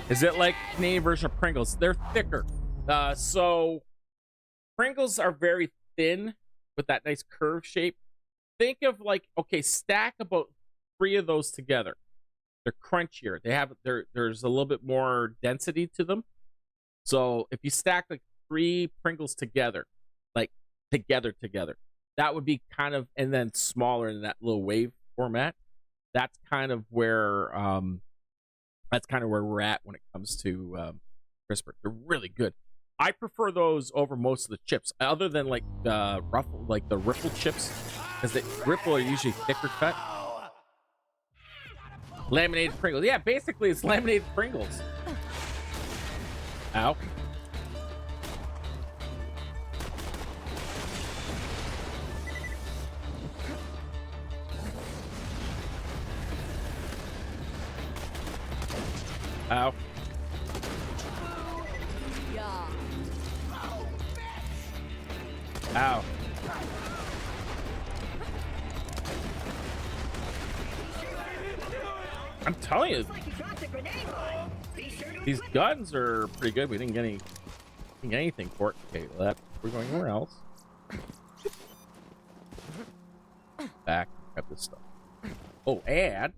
Is it like Canadian version of Pringles? They're thicker. So Pringles are very thin with that nice curve shape. Think of like, okay, stack about 3 of those together. They're crunchier. There's a little bit more density to them. So if you stack like 3 Pringles together, like together, that would be kind of, and then smaller in that little wave format. That's kind of where we're at when it comes to crisper. They're really good. I prefer those over most of the chips, other than like the Ripple chips, because the Ripple are usually thicker cut. Laminated Pringles. Yeah, basically it's laminated Pringles. Ow. Ow. Yeah. Ow. I'm telling you, these guns are pretty good. We didn't get anything for it. Okay, well, we're going somewhere else. Back, grab this stuff. Oh, and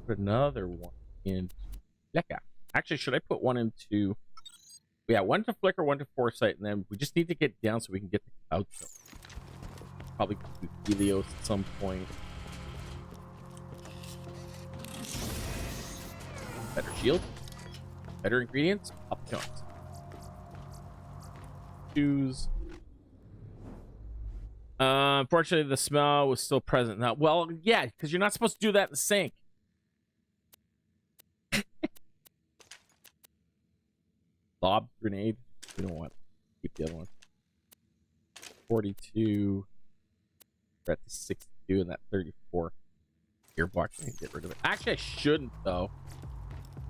put another one in Flicker. Actually, should I put one into? Yeah, one to Flicker, one to Foresight, and then we just need to get down so we can get the Cloud Show. Probably do Helios at some point. Better shield, better ingredients, up joints. Choose. Unfortunately, the smell was still present. Now, well, yeah, because you're not supposed to do that in the sink. Lob grenade. You know what? Keep the other one. 42. We're at the 62 and that 34. Gearbox. I can get rid of it. Actually, I shouldn't though.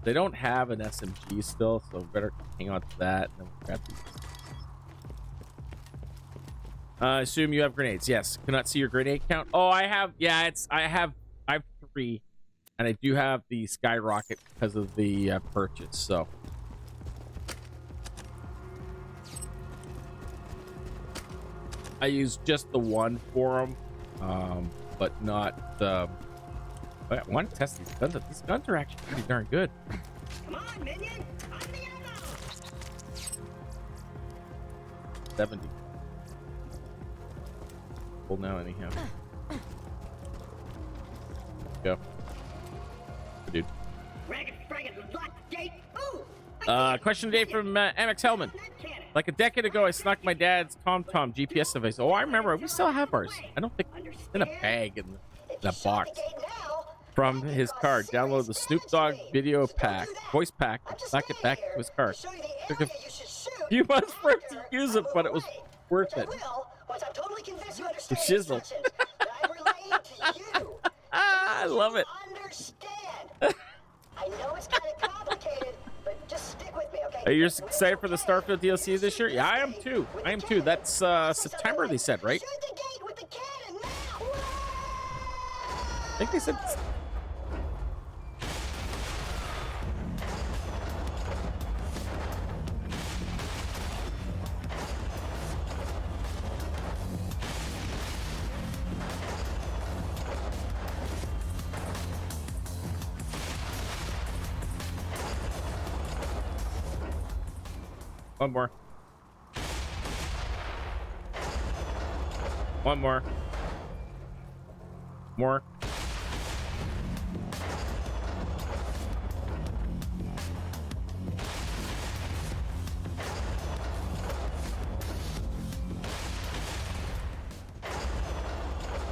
They don't have an SMG still, so better hang on to that. And then we'll grab these. I assume you have grenades. Yes. Cannot see your grenade count. Oh, I have. Yeah, I have 3, and I do have the skyrocket because of the purchase. So. I use just the one for them, but not the. I want to test these guns. These guns are actually pretty darn good. Come on, minion! On the ammo! 70. Full now, anyhow. Go. Dude. Question today from MX Hellman. Like a decade ago, I snuck my dad's TomTom GPS device. Oh, I remember. We still have ours. I don't think in a bag in a box. from his card. Download the Snoop Dogg video pack, voice pack, suck it back to his card. Took a few months for him to use it, but it was worth it. The shizzle. I love it. I know it's kind of complicated, but just stick with me, okay? Are you excited for the Starfield DLC this year? Yeah, I am too. I am too. That's September, they said, right? Shoot the gate with the cannon now! I think they said. One more. One more. More.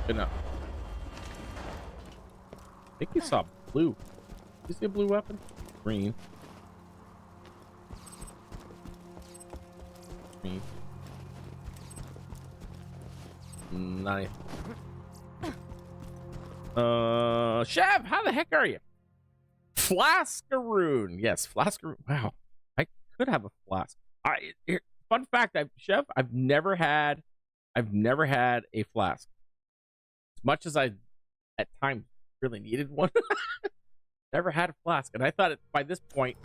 Good enough. I think you saw blue. You see a blue weapon? Green. Green. Nice. Chev, how the heck are you? Flaskaroon. Yes, Flaskaroon. Wow. I could have a flask. Fun fact, Chev, I've never had a flask. As much as I at times really needed one. Never had a flask, and I thought by this point,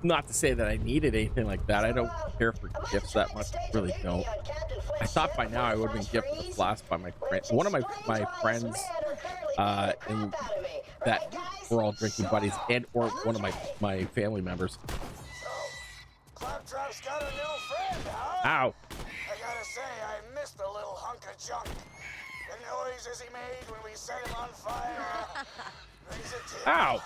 not to say that I needed anything like that. I don't care for gifts that much. Really don't. I thought by now I would have been gifted a flask by my friend. One of my friends in that we're all drinking buddies, and or one of my family members. Claptrap's got a new friend, huh? Ow. I gotta say, I missed the little hunk of junk. The noises he made when we set him on fire. Brings a tear. Ow.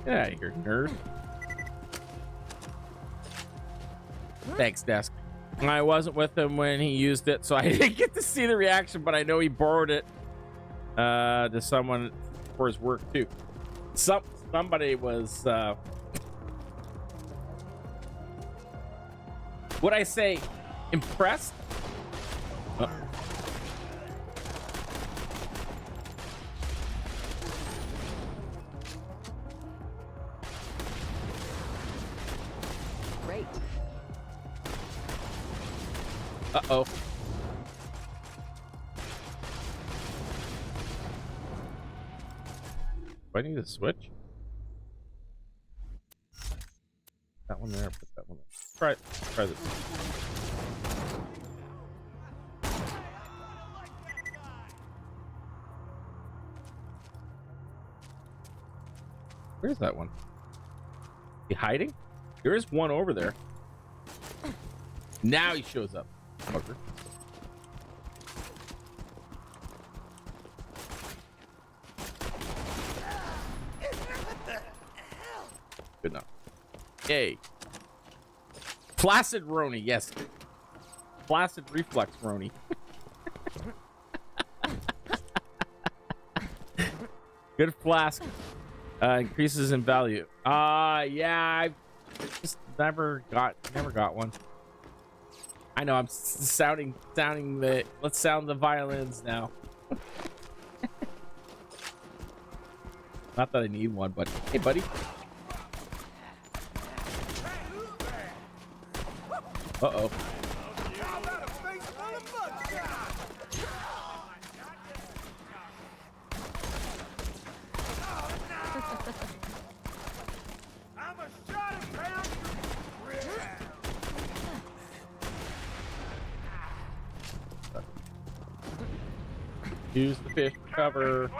Get out of here, nerd. Thanks, Desk. I wasn't with him when he used it, so I didn't get to see the reaction, but I know he borrowed it to someone for his work too. Somebody was would I say impressed? Great. Uh-oh. Do I need to switch? That one there, put that one there. Try this. Where's that one? He hiding? There is one over there. Now he shows up. Fucker. Good enough. Yay. Flaccid Roni, yes. Flaccid reflex Roni. Good flask. Increases in value. Yeah, I just never got one. I know I'm sounding the. Let's sound the violins now. Not that I need one, but hey, buddy. Uh-oh. Use the fish for cover.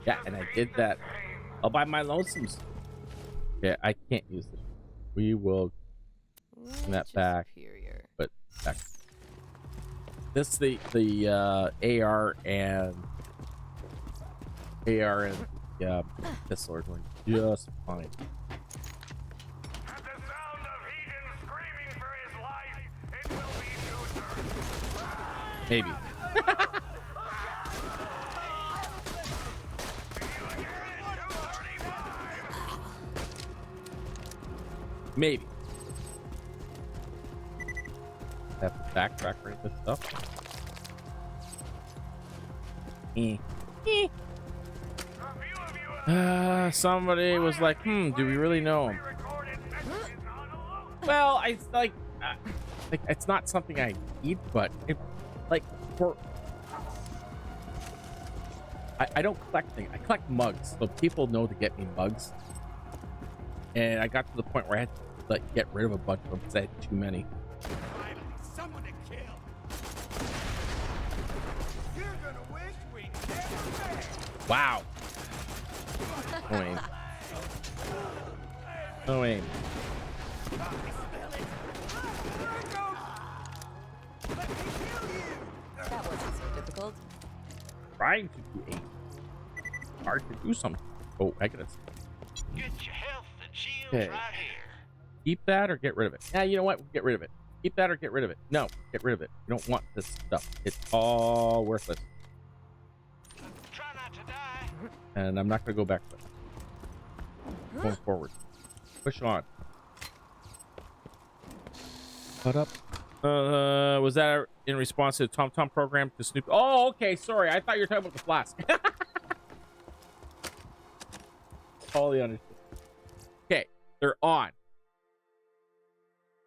Yeah, and I did that all by my lonesomes. Yeah, I can't use this. We will that back. Superior. But back. This the AR and pistol are doing just fine. At the sound of Heathen screaming for his life, it will be neutered. Maybe. Maybe. Have to backtrack for this stuff. Somebody was like, do we really know him? Well, I like it's not something I need, but I don't collect things. I collect mugs, so people know to get me mugs. And I got to the point where I had to like get rid of a bunch of them because I had too many. Finally, someone to kill. You're gonna wish we never met. Wow. No aim. No aim. That wasn't so difficult. Trying to do aim. Hard to do something. Oh, I gotta Get your health and shields Okay. right here. keep that or get rid of it. Yeah, you know what? Get rid of it. Keep that or get rid of it. No, get rid of it. You don't want this stuff. It's all worthless. Try not to die. And I'm not gonna go back to it. Going forward. Push on. Put up. Was that in response to the TomTom program to Snoop? Oh, okay. Sorry, I thought you were talking about the flask. Totally understood. Okay, they're on.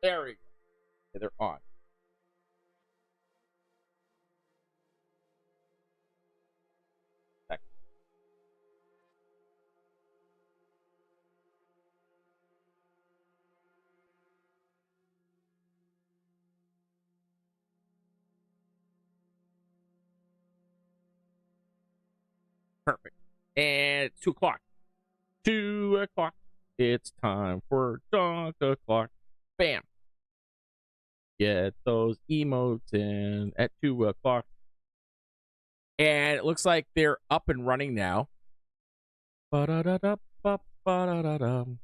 There we go. Okay, they're on. Back. Perfect. And it's 2 o'clock. 2 o'clock. It's time for dunk o'clock. Bam. Get those emotes in at 2 o'clock. And it looks like they're up and running now. Ba-da-da-da-ba-ba-da-da-dum.